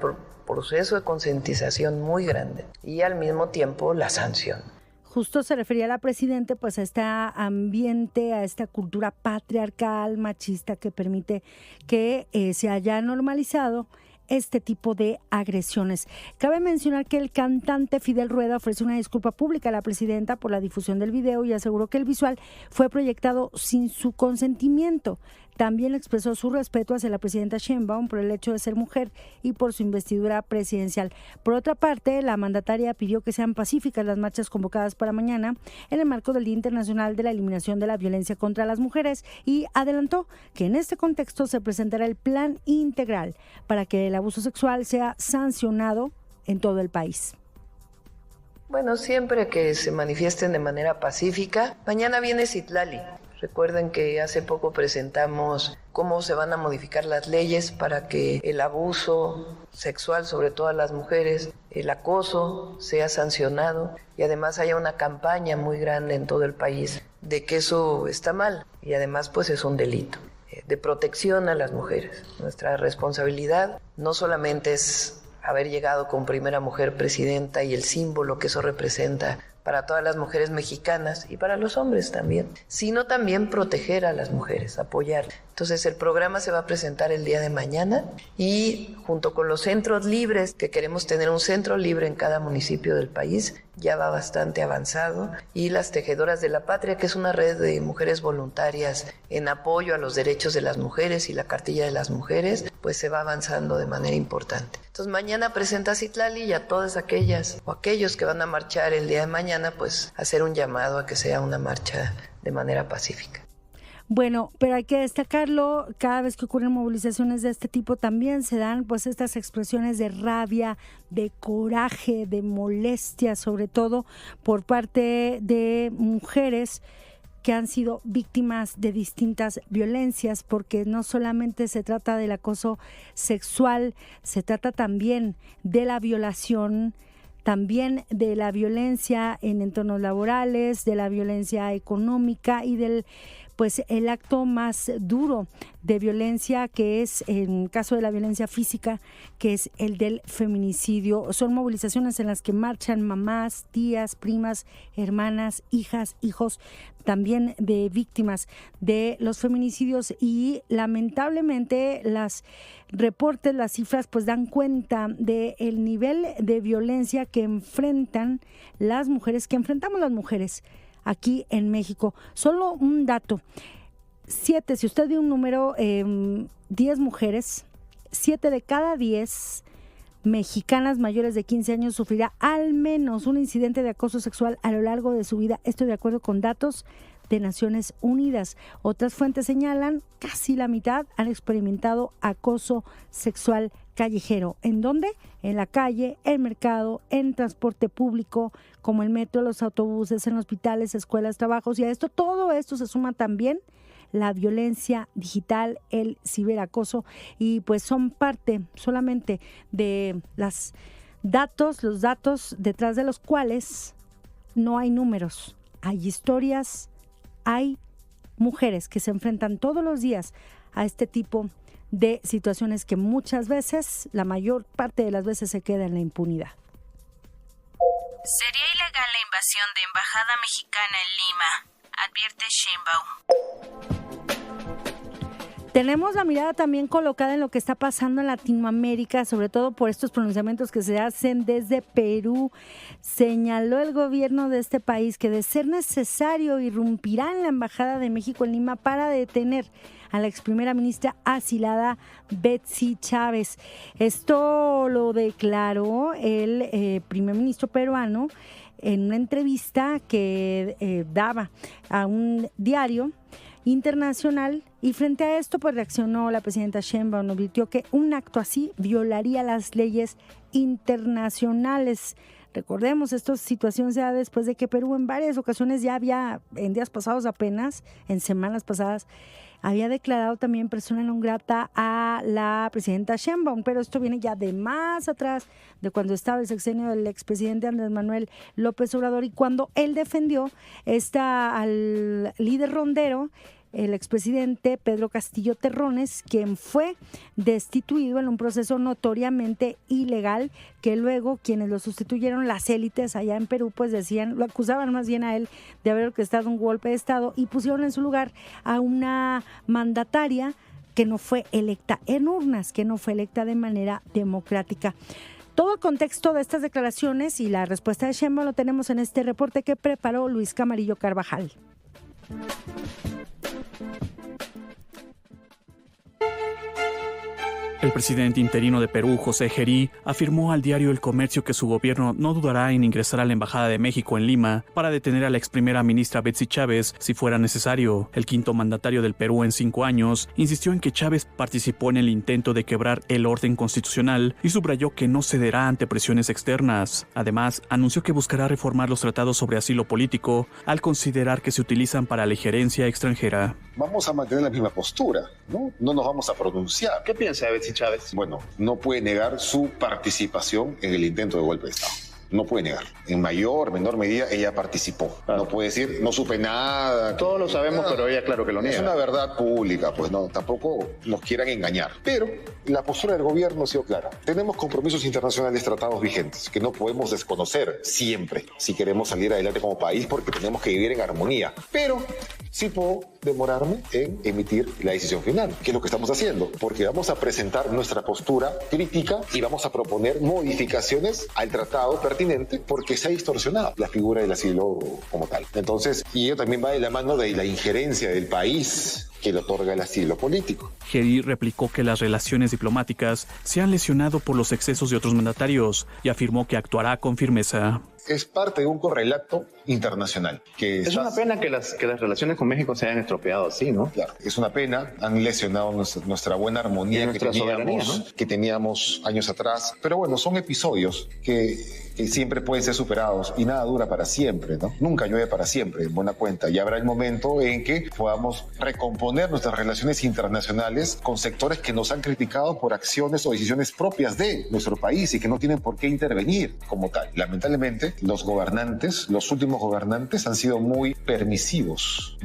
proceso de concientización muy grande y al mismo tiempo la sanción. Justo se refería la presidenta pues a este ambiente, a esta cultura patriarcal, machista que permite que se haya normalizado este tipo de agresiones. Cabe mencionar que el cantante Fidel Rueda ofreció una disculpa pública a la presidenta por la difusión del video y aseguró que el visual fue proyectado sin su consentimiento. También expresó su respeto hacia la presidenta Sheinbaum por el hecho de ser mujer y por su investidura presidencial. Por otra parte, la mandataria pidió que sean pacíficas las marchas convocadas para mañana en el marco del Día Internacional de la Eliminación de la Violencia contra las Mujeres y adelantó que en este contexto se presentará el plan integral para que el abuso sexual sea sancionado en todo el país. Bueno, siempre que se manifiesten de manera pacífica. Mañana viene Citlali. Recuerden que hace poco presentamos cómo se van a modificar las leyes para que el abuso sexual, sobre todo a las mujeres, el acoso sea sancionado y además haya una campaña muy grande en todo el país de que eso está mal y además pues es un delito de protección a las mujeres. Nuestra responsabilidad no solamente es haber llegado como primera mujer presidenta y el símbolo que eso representa para todas las mujeres mexicanas y para los hombres también, sino también proteger a las mujeres, apoyar. Entonces el programa se va a presentar el día de mañana y junto con los centros libres, que queremos tener un centro libre en cada municipio del país, ya va bastante avanzado, y las Tejedoras de la Patria, que es una red de mujeres voluntarias en apoyo a los derechos de las mujeres y la cartilla de las mujeres, pues se va avanzando de manera importante. Entonces mañana presenta Citlali y a todas aquellas o aquellos que van a marchar el día de mañana, pues hacer un llamado a que sea una marcha de manera pacífica. Bueno, pero hay que destacarlo, cada vez que ocurren movilizaciones de este tipo también se dan pues estas expresiones de rabia, de coraje, de molestia, sobre todo por parte de mujeres que han sido víctimas de distintas violencias, porque no solamente se trata del acoso sexual, se trata también de la violación, también de la violencia en entornos laborales, de la violencia económica y del pues el acto más duro de violencia, que es, en caso de la violencia física, que es el del feminicidio. Son movilizaciones en las que marchan mamás, tías, primas, hermanas, hijas, hijos, también de víctimas de los feminicidios, y lamentablemente las reportes, las cifras pues dan cuenta del nivel de violencia que enfrentan las mujeres, que enfrentamos las mujeres aquí en México. Solo un dato, 7, si usted dio un número, 10 mujeres, 7 de cada 10 mexicanas mayores de 15 años sufrirá al menos un incidente de acoso sexual a lo largo de su vida. Esto de acuerdo con datos de Naciones Unidas. Otras fuentes señalan casi la mitad han experimentado acoso sexual callejero. ¿En dónde? En la calle, en el mercado, en transporte público, como el metro, los autobuses, en hospitales, escuelas, trabajos. Y a esto, todo esto se suma también la violencia digital, el ciberacoso, y pues son parte solamente de los datos detrás de los cuales no hay números, hay historias, hay mujeres que se enfrentan todos los días a este tipo de situaciones que muchas veces, la mayor parte de las veces, se queda en la impunidad. Sería ilegal la invasión de embajada mexicana en Lima, advierte Sheinbaum. Tenemos la mirada también colocada en lo que está pasando en Latinoamérica, sobre todo por estos pronunciamientos que se hacen desde Perú. Señaló el gobierno de este país que, de ser necesario, irrumpirá en la Embajada de México en Lima para detener a la ex primera ministra asilada Betsy Chávez. Esto lo declaró el primer ministro peruano en una entrevista que daba a un diario internacional, y frente a esto pues reaccionó la presidenta Sheinbaum. Advirtió que un acto así violaría las leyes internacionales. Recordemos, esta situación se da después de que Perú en varias ocasiones, ya había, en días pasados apenas, en semanas pasadas, había declarado también persona non grata a la presidenta Sheinbaum, pero esto viene ya de más atrás, de cuando estaba el sexenio del expresidente Andrés Manuel López Obrador, y cuando él defendió al líder rondero, el expresidente Pedro Castillo Terrones, quien fue destituido en un proceso notoriamente ilegal, que luego quienes lo sustituyeron, las élites allá en Perú, pues decían, lo acusaban más bien a él de haber orquestado un golpe de Estado, y pusieron en su lugar a una mandataria que no fue electa en urnas, que no fue electa de manera democrática. Todo el contexto de estas declaraciones y la respuesta de Sheinbaum lo tenemos en este reporte que preparó Luis Camarillo Carvajal. El presidente interino de Perú, José Gerí, afirmó al diario El Comercio que su gobierno no dudará en ingresar a la Embajada de México en Lima para detener a la ex primera ministra Betsy Chávez si fuera necesario. El quinto mandatario del Perú en 5 años insistió en que Chávez participó en el intento de quebrar el orden constitucional y subrayó que no cederá ante presiones externas. Además, anunció que buscará reformar los tratados sobre asilo político al considerar que se utilizan para la injerencia extranjera. Vamos a mantener la misma postura, ¿no? No nos vamos a pronunciar. ¿Qué piensa de Betsy Chávez? Bueno, no puede negar su participación en el intento de golpe de Estado. no puede negar. En mayor, menor medida, ella participó. No puede decir, no supe nada. Todos lo sabemos, pero ella claro que lo niega. Es una verdad pública, pues no, tampoco nos quieran engañar. Pero la postura del gobierno ha sido clara. Tenemos compromisos internacionales, tratados vigentes, que no podemos desconocer siempre si queremos salir adelante como país, porque tenemos que vivir en armonía. Pero sí puedo demorarme en emitir la decisión final, que es lo que estamos haciendo, porque vamos a presentar nuestra postura crítica y vamos a proponer modificaciones al tratado pertinente, porque se ha distorsionado la figura del asilo como tal. Entonces, y ello también va de la mano de la injerencia del país que le otorga el asilo político. Geri replicó que las relaciones diplomáticas se han lesionado por los excesos de otros mandatarios y afirmó que actuará con firmeza. Es parte de un correlato internacional. Es una pena que las relaciones con México se hayan estropeado así, ¿no? Claro, es una pena. Han lesionado nuestra buena armonía que teníamos años atrás. Pero bueno, son episodios que siempre pueden ser superados y nada dura para siempre, ¿no? Nunca llueve para siempre, en buena cuenta. Y habrá el momento en que podamos recomponer nuestras relaciones internacionales con sectores que nos han criticado por acciones o decisiones propias de nuestro país y que no tienen por qué intervenir como tal. Lamentablemente, los últimos gobernantes han sido muy permisivos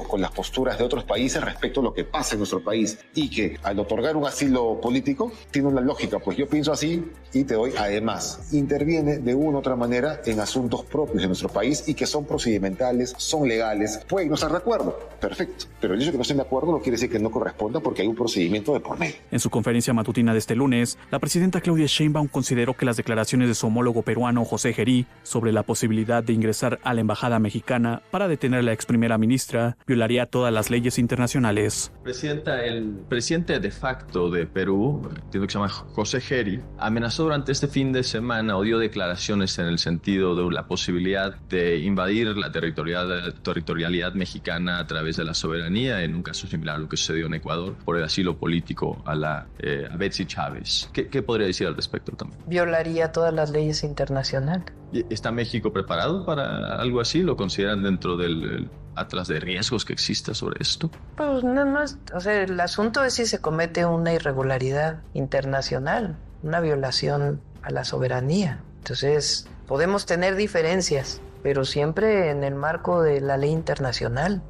con las posturas de otros países respecto a lo que pasa en nuestro país, y que al otorgar un asilo político tiene una lógica, pues yo pienso así y te doy. Además, interviene de una u otra manera en asuntos propios de nuestro país y que son procedimentales, son legales. Pueden no estar de acuerdo, perfecto, pero el hecho de que no estén de acuerdo no quiere decir que no corresponda, porque hay un procedimiento de por medio. En su conferencia matutina de este lunes, la presidenta Claudia Sheinbaum consideró que las declaraciones de su homólogo peruano José Gerí sobre la posibilidad de ingresar a la embajada mexicana para detener a la ex primera ministra violaría todas las leyes internacionales. Presidenta, el presidente de facto de Perú, entiendo que se llama José Gerí, amenazó durante este fin de semana o dio declaraciones en el sentido de la posibilidad de invadir la territorialidad mexicana a través de la soberanía, en un caso similar a lo que sucedió en Ecuador por el asilo político a Betsy Chávez. ¿Qué podría decir al respecto también? Violaría todas las leyes internacionales. ¿Está México preparado para algo así? ¿Lo consideran dentro del atlas de riesgos que exista sobre esto? Pues nada más, el asunto es si se comete una irregularidad internacional, una violación a la soberanía. Entonces, podemos tener diferencias, pero siempre en el marco de la ley internacional.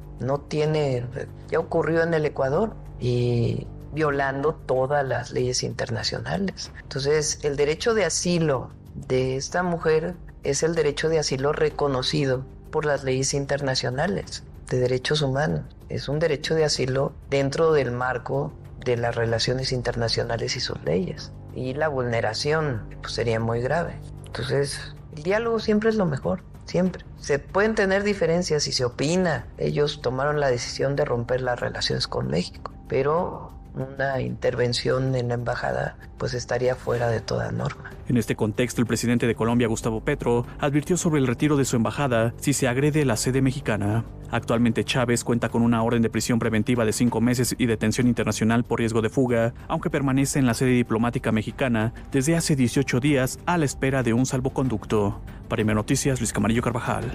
Ya ocurrió en el Ecuador y violando todas las leyes internacionales. Entonces, el derecho de asilo de esta mujer es el derecho de asilo reconocido por las leyes internacionales de derechos humanos. Es un derecho de asilo dentro del marco de las relaciones internacionales y sus leyes. Y la vulneración sería muy grave. Entonces, el diálogo siempre es lo mejor, siempre. Se pueden tener diferencias y se opina. Ellos tomaron la decisión de romper las relaciones con México, pero una intervención en la embajada estaría fuera de toda norma. En este contexto, el presidente de Colombia, Gustavo Petro, advirtió sobre el retiro de su embajada si se agrede la sede mexicana. Actualmente Chávez cuenta con una orden de prisión preventiva de 5 meses y detención internacional por riesgo de fuga, aunque permanece en la sede diplomática mexicana desde hace 18 días a la espera de un salvoconducto. Para IME Noticias, Luis Camarillo Carvajal.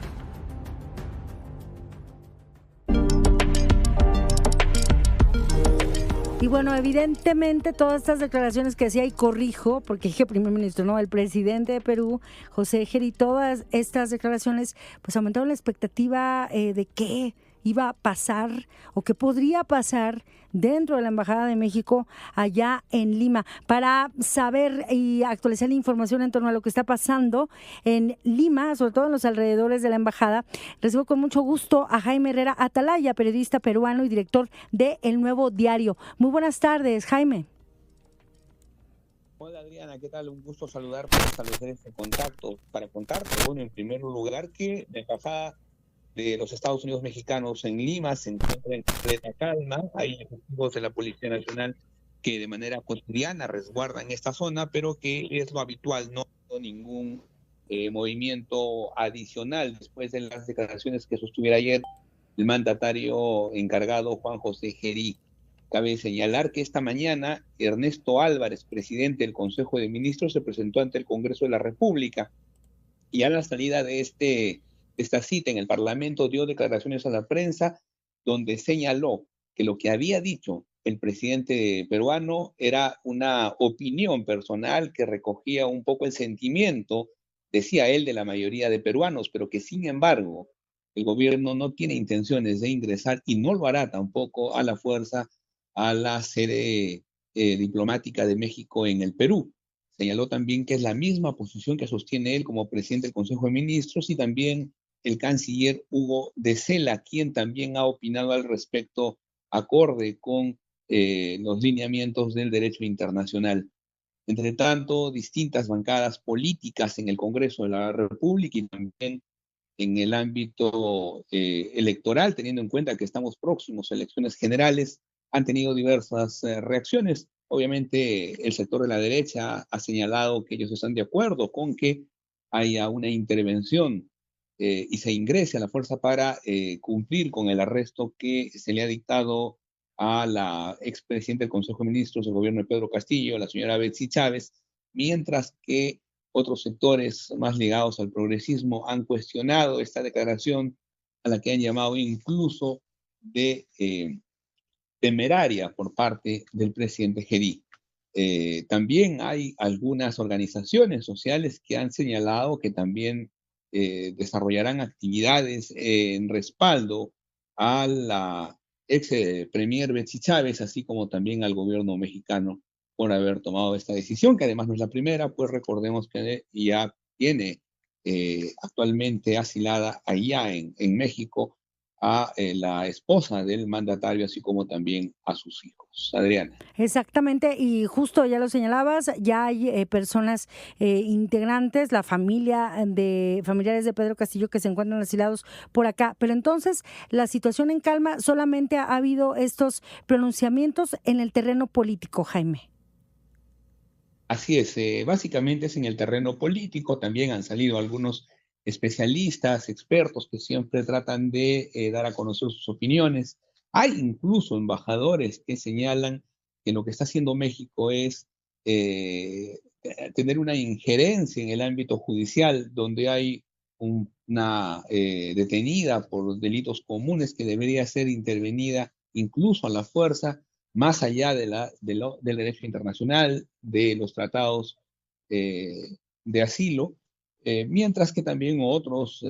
Y bueno, evidentemente todas estas declaraciones que hacía, y corrijo, porque dije primer ministro, no, el presidente de Perú, José Gerí, todas estas declaraciones aumentaron la expectativa de qué iba a pasar o qué podría pasar dentro de la Embajada de México allá en Lima. Para saber y actualizar la información en torno a lo que está pasando en Lima, sobre todo en los alrededores de la Embajada, recibo con mucho gusto a Jaime Herrera Atalaya, periodista peruano y director de El Nuevo Diario. Muy buenas tardes, Jaime. Hola Adriana, ¿qué tal? Un gusto saludar para establecer este contacto, para contarte, en primer lugar, que la Embajada de los Estados Unidos mexicanos en Lima se encuentra en completa calma. Hay efectivos de la Policía Nacional que de manera cotidiana resguardan esta zona, pero que es lo habitual, no ningún movimiento adicional después de las declaraciones que sostuviera ayer el mandatario encargado Juan José Gerí. Cabe señalar que esta mañana Ernesto Álvarez, presidente del Consejo de Ministros, se presentó ante el Congreso de la República y a la salida de esta cita en el Parlamento dio declaraciones a la prensa donde señaló que lo que había dicho el presidente peruano era una opinión personal que recogía un poco el sentimiento decía él, de la mayoría de peruanos, pero que sin embargo el gobierno no tiene intenciones de ingresar y no lo hará tampoco a la fuerza a la sede diplomática de México en el Perú. Señaló también que es la misma posición que sostiene él como presidente del Consejo de Ministros y también el canciller Hugo de Sela, quien también ha opinado al respecto acorde con los lineamientos del derecho internacional. Entre tanto, distintas bancadas políticas en el Congreso de la República y también en el ámbito electoral, teniendo en cuenta que estamos próximos a elecciones generales, han tenido diversas reacciones. Obviamente, el sector de la derecha ha señalado que ellos están de acuerdo con que haya una intervención y se ingrese a la fuerza para cumplir con el arresto que se le ha dictado a la expresidenta del Consejo de Ministros del gobierno de Pedro Castillo, la señora Betsy Chávez, mientras que otros sectores más ligados al progresismo han cuestionado esta declaración, a la que han llamado incluso de temeraria por parte del presidente Gerí. También hay algunas organizaciones sociales que han señalado que también desarrollarán actividades en respaldo a la ex premier Betsy Chávez, así como también al gobierno mexicano por haber tomado esta decisión, que además no es la primera, pues recordemos que ya tiene actualmente asilada allá en México a la esposa del mandatario, así como también a sus hijos. Adriana. Exactamente, y justo ya lo señalabas, ya hay personas integrantes, la familiares de Pedro Castillo que se encuentran asilados por acá, pero entonces la situación en calma, solamente ha habido estos pronunciamientos en el terreno político, Jaime. Así es, básicamente es en el terreno político, también han salido algunos especialistas, expertos que siempre tratan de dar a conocer sus opiniones. Hay incluso embajadores que señalan que lo que está haciendo México es tener una injerencia en el ámbito judicial, donde hay una detenida por delitos comunes que debería ser intervenida incluso a la fuerza, más allá del derecho internacional, de los tratados de asilo. Mientras que también otros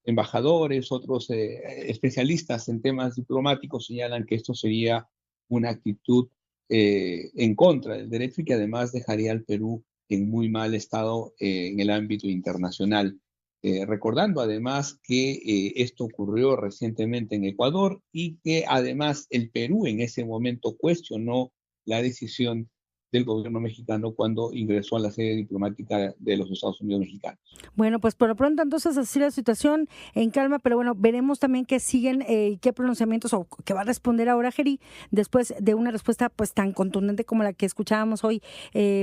embajadores, otros especialistas en temas diplomáticos señalan que esto sería una actitud en contra del derecho y que además dejaría al Perú en muy mal estado en el ámbito internacional. Recordando además que esto ocurrió recientemente en Ecuador y que además el Perú en ese momento cuestionó la decisión del gobierno mexicano cuando ingresó a la sede diplomática de los Estados Unidos mexicanos. Bueno, pues por lo pronto entonces así la situación en calma, pero bueno, veremos también qué siguen, qué pronunciamientos o qué va a responder ahora Gerí después de una respuesta pues tan contundente como la que escuchábamos hoy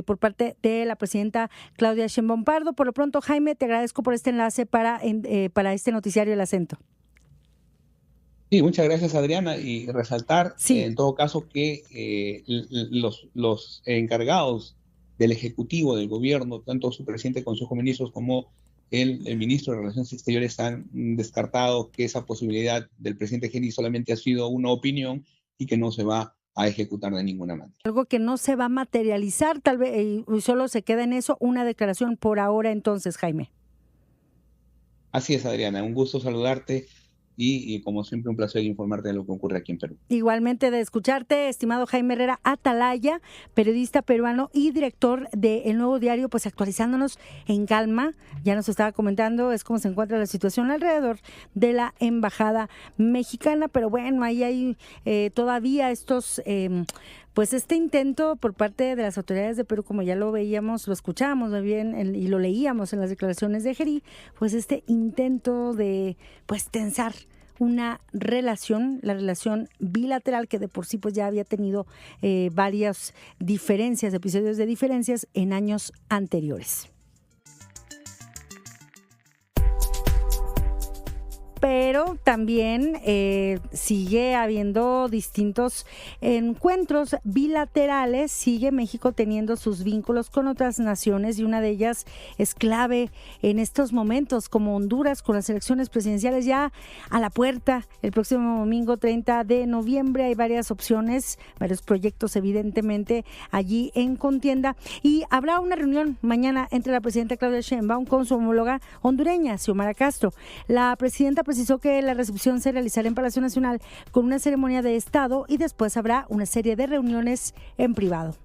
por parte de la presidenta Claudia Sheinbaum Pardo. Por lo pronto, Jaime, te agradezco por este enlace para este noticiario El Acento. Sí, muchas gracias, Adriana, y resaltar en todo caso que los encargados del Ejecutivo, del Gobierno, tanto su presidente del Consejo de Ministros como el ministro de Relaciones Exteriores han descartado que esa posibilidad del presidente Gerí solamente ha sido una opinión y que no se va a ejecutar de ninguna manera. Algo que no se va a materializar, tal vez solo se queda en eso, una declaración por ahora entonces, Jaime. Así es, Adriana, un gusto saludarte. Y como siempre un placer informarte de lo que ocurre aquí en Perú. Igualmente de escucharte, estimado Jaime Herrera Atalaya, periodista peruano y director de El Nuevo Diario, pues actualizándonos en calma. Ya nos estaba comentando, es cómo se encuentra la situación alrededor de la embajada mexicana, pero bueno, ahí hay todavía estos... pues este intento por parte de las autoridades de Perú, como ya lo veíamos, lo escuchábamos muy bien y lo leíamos en las declaraciones de Gerí, pues este intento de pues tensar una relación, la relación bilateral que de por sí pues ya había tenido varias diferencias, episodios de diferencias en años anteriores. pero también sigue habiendo distintos encuentros bilaterales, sigue México teniendo sus vínculos con otras naciones y una de ellas es clave en estos momentos, como Honduras, con las elecciones presidenciales ya a la puerta el próximo domingo 30 de noviembre. Hay varias opciones, varios proyectos evidentemente allí en contienda, y habrá una reunión mañana entre la presidenta Claudia Sheinbaum con su homóloga hondureña, Xiomara Castro. La presidenta precisó que la recepción se realizará en Palacio Nacional con una ceremonia de Estado y después habrá una serie de reuniones en privado.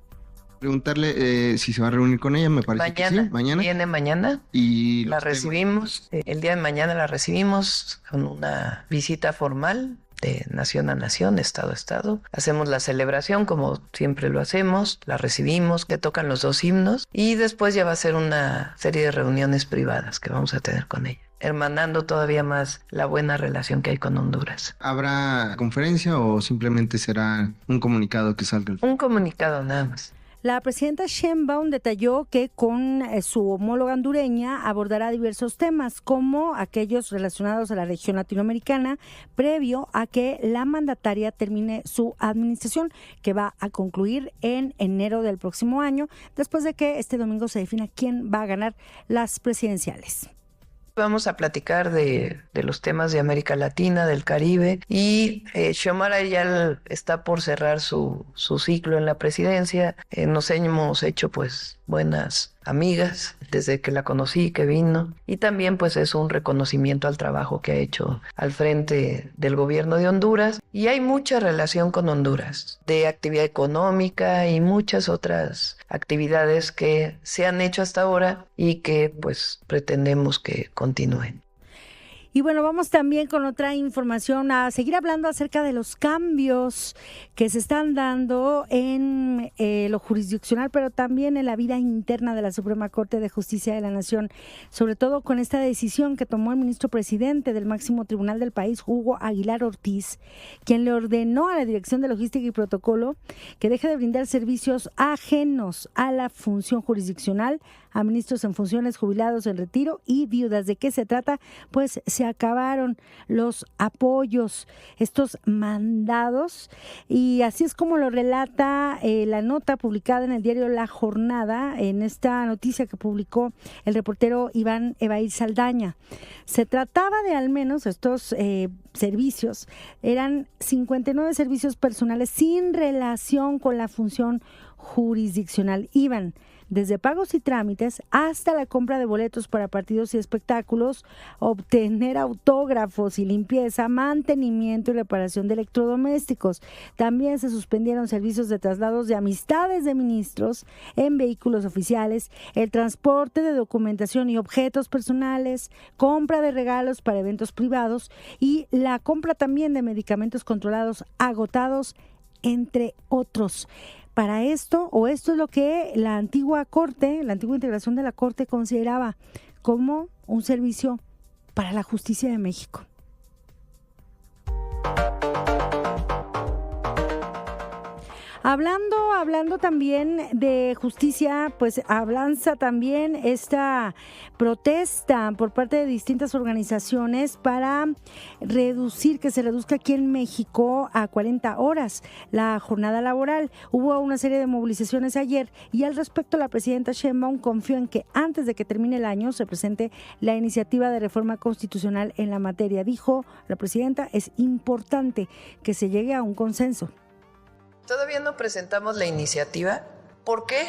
Preguntarle si se va a reunir con ella, me parece que sí. Mañana. Viene mañana. Y la recibimos. El día de mañana la recibimos con una visita formal de nación a nación, estado a estado. Hacemos la celebración como siempre lo hacemos, la recibimos, que tocan los 2 himnos y después ya va a ser una serie de reuniones privadas que vamos a tener con ella, hermanando todavía más la buena relación que hay con Honduras. ¿Habrá conferencia o simplemente será un comunicado que salga? Un comunicado nada más. La presidenta Sheinbaum detalló que con su homóloga hondureña abordará diversos temas, como aquellos relacionados a la región latinoamericana, previo a que la mandataria termine su administración, que va a concluir en enero del próximo año, después de que este domingo se defina quién va a ganar las presidenciales. Vamos a platicar de los temas de América Latina, del Caribe, y Xiomara ya está por cerrar su ciclo en la presidencia. Nos hemos hecho pues buenas amigas desde que la conocí, que vino, y también pues es un reconocimiento al trabajo que ha hecho al frente del gobierno de Honduras, y hay mucha relación con Honduras, de actividad económica y muchas otras actividades que se han hecho hasta ahora y que pues pretendemos que continúen. Y bueno, vamos también con otra información, a seguir hablando acerca de los cambios que se están dando en lo jurisdiccional, pero también en la vida interna de la Suprema Corte de Justicia de la Nación, sobre todo con esta decisión que tomó el ministro presidente del máximo tribunal del país, Hugo Aguilar Ortiz, quien le ordenó a la Dirección de Logística y Protocolo que deje de brindar servicios ajenos a la función jurisdiccional a ministros en funciones, jubilados en retiro y viudas. ¿De qué se trata? Pues se acabaron los apoyos, estos mandados, y así es como lo relata la nota publicada en el diario La Jornada, en esta noticia que publicó el reportero Iván Evair Saldaña. Se trataba de al menos estos servicios, eran 59 servicios personales sin relación con la función jurisdiccional. Iban desde pagos y trámites hasta la compra de boletos para partidos y espectáculos, obtener autógrafos y limpieza, mantenimiento y reparación de electrodomésticos. También se suspendieron servicios de traslados de amistades de ministros en vehículos oficiales, el transporte de documentación y objetos personales, compra de regalos para eventos privados y la compra también de medicamentos controlados agotados, entre otros. Para esto es lo que la antigua Corte, la antigua integración de la Corte consideraba como un servicio para la justicia de México. Hablando también de justicia, pues avanza también esta protesta por parte de distintas organizaciones para que se reduzca aquí en México a 40 horas la jornada laboral. Hubo una serie de movilizaciones ayer y al respecto la presidenta Sheinbaum confió en que antes de que termine el año se presente la iniciativa de reforma constitucional en la materia. Dijo la presidenta, es importante que se llegue a un consenso. Todavía no presentamos la iniciativa. ¿Por qué?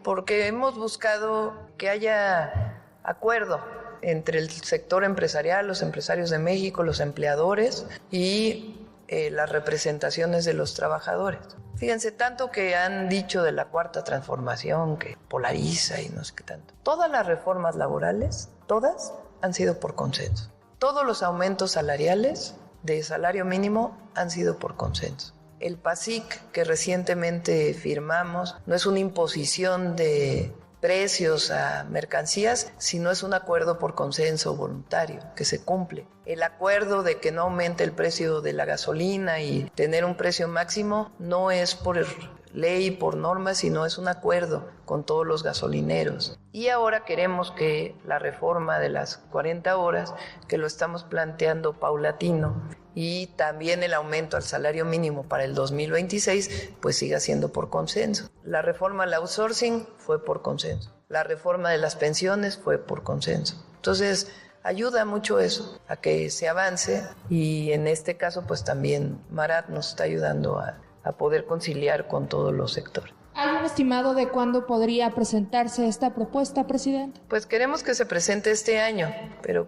Porque hemos buscado que haya acuerdo entre el sector empresarial, los empresarios de México, los empleadores y las representaciones de los trabajadores. Fíjense, tanto que han dicho de la cuarta transformación, que polariza y no sé qué tanto. Todas las reformas laborales, todas, han sido por consenso. Todos los aumentos salariales de salario mínimo han sido por consenso. El PASIC que recientemente firmamos no es una imposición de precios a mercancías, sino es un acuerdo por consenso voluntario que se cumple. El acuerdo de que no aumente el precio de la gasolina y tener un precio máximo no es por ley, por norma, sino es un acuerdo con todos los gasolineros. Y ahora queremos que la reforma de las 40 horas, que lo estamos planteando paulatino, y también el aumento al salario mínimo para el 2026, pues siga siendo por consenso. La reforma al outsourcing fue por consenso. La reforma de las pensiones fue por consenso. Entonces, ayuda mucho eso, a que se avance, y en este caso, pues también Marat nos está ayudando a poder conciliar con todos los sectores. ¿Hay un estimado de cuándo podría presentarse esta propuesta, presidente? Pues queremos que se presente este año, pero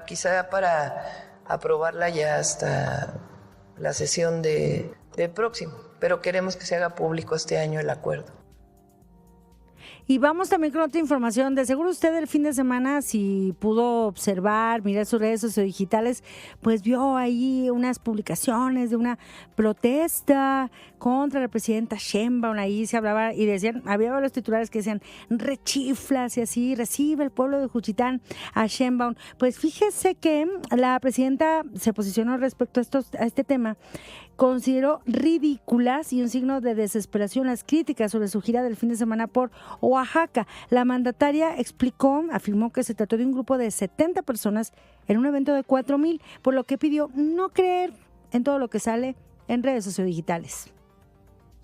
quizá para aprobarla ya hasta la sesión del próximo, pero queremos que se haga público este año el acuerdo. Y vamos también con otra información. De seguro usted el fin de semana, si pudo observar, mirar sus redes sociodigitales, pues vio ahí unas publicaciones de una protesta contra la presidenta Sheinbaum. Ahí se hablaba y decían, había varios titulares que decían rechiflas y así, recibe el pueblo de Juchitán a Sheinbaum. Pues fíjese que la presidenta se posicionó respecto a este tema. Consideró ridículas y un signo de desesperación las críticas sobre su gira del fin de semana por Oaxaca. La mandataria afirmó que se trató de un grupo de 70 personas en un evento de 4,000, por lo que pidió no creer en todo lo que sale en redes sociodigitales.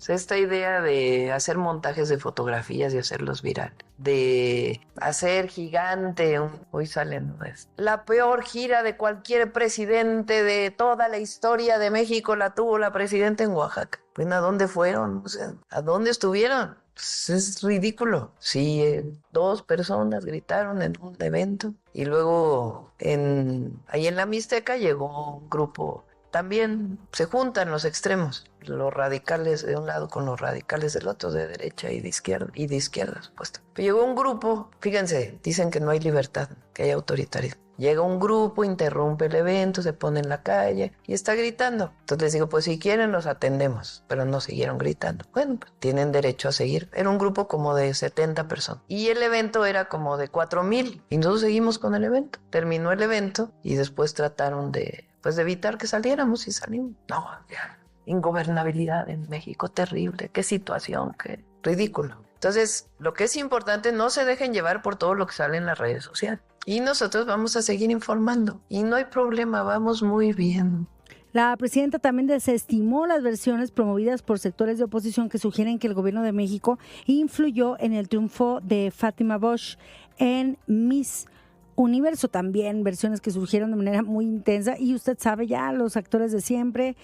Esta idea de hacer montajes de fotografías y hacerlos viral, de hacer gigante, hoy salen, la peor gira de cualquier presidente de toda la historia de México la tuvo la presidenta en Oaxaca. Pues, ¿a dónde fueron? O sea, ¿a dónde estuvieron? Pues es ridículo. Sí, 2 personas gritaron en un evento y luego ahí en la Mixteca llegó un grupo. También se juntan los extremos, los radicales de un lado con los radicales del otro, de derecha y de izquierda, supuesto. Pero llegó un grupo, fíjense, dicen que no hay libertad, que hay autoritarismo. Llega un grupo, interrumpe el evento, se pone en la calle y está gritando. Entonces les digo, pues si quieren los atendemos, pero no siguieron gritando. Bueno, pues tienen derecho a seguir. Era un grupo como de 70 personas y el evento era como de 4,000 y nosotros seguimos con el evento. Terminó el evento y después trataron de evitar que saliéramos y salimos. No, ya, ingobernabilidad en México, terrible, qué situación, qué ridículo. Entonces, lo que es importante, no se dejen llevar por todo lo que sale en las redes sociales. Y nosotros vamos a seguir informando. Y no hay problema, vamos muy bien. La presidenta también desestimó las versiones promovidas por sectores de oposición que sugieren que el gobierno de México influyó en el triunfo de Fátima Bosch en Miss Universo. También versiones que surgieron de manera muy intensa y usted sabe ya, los actores de siempre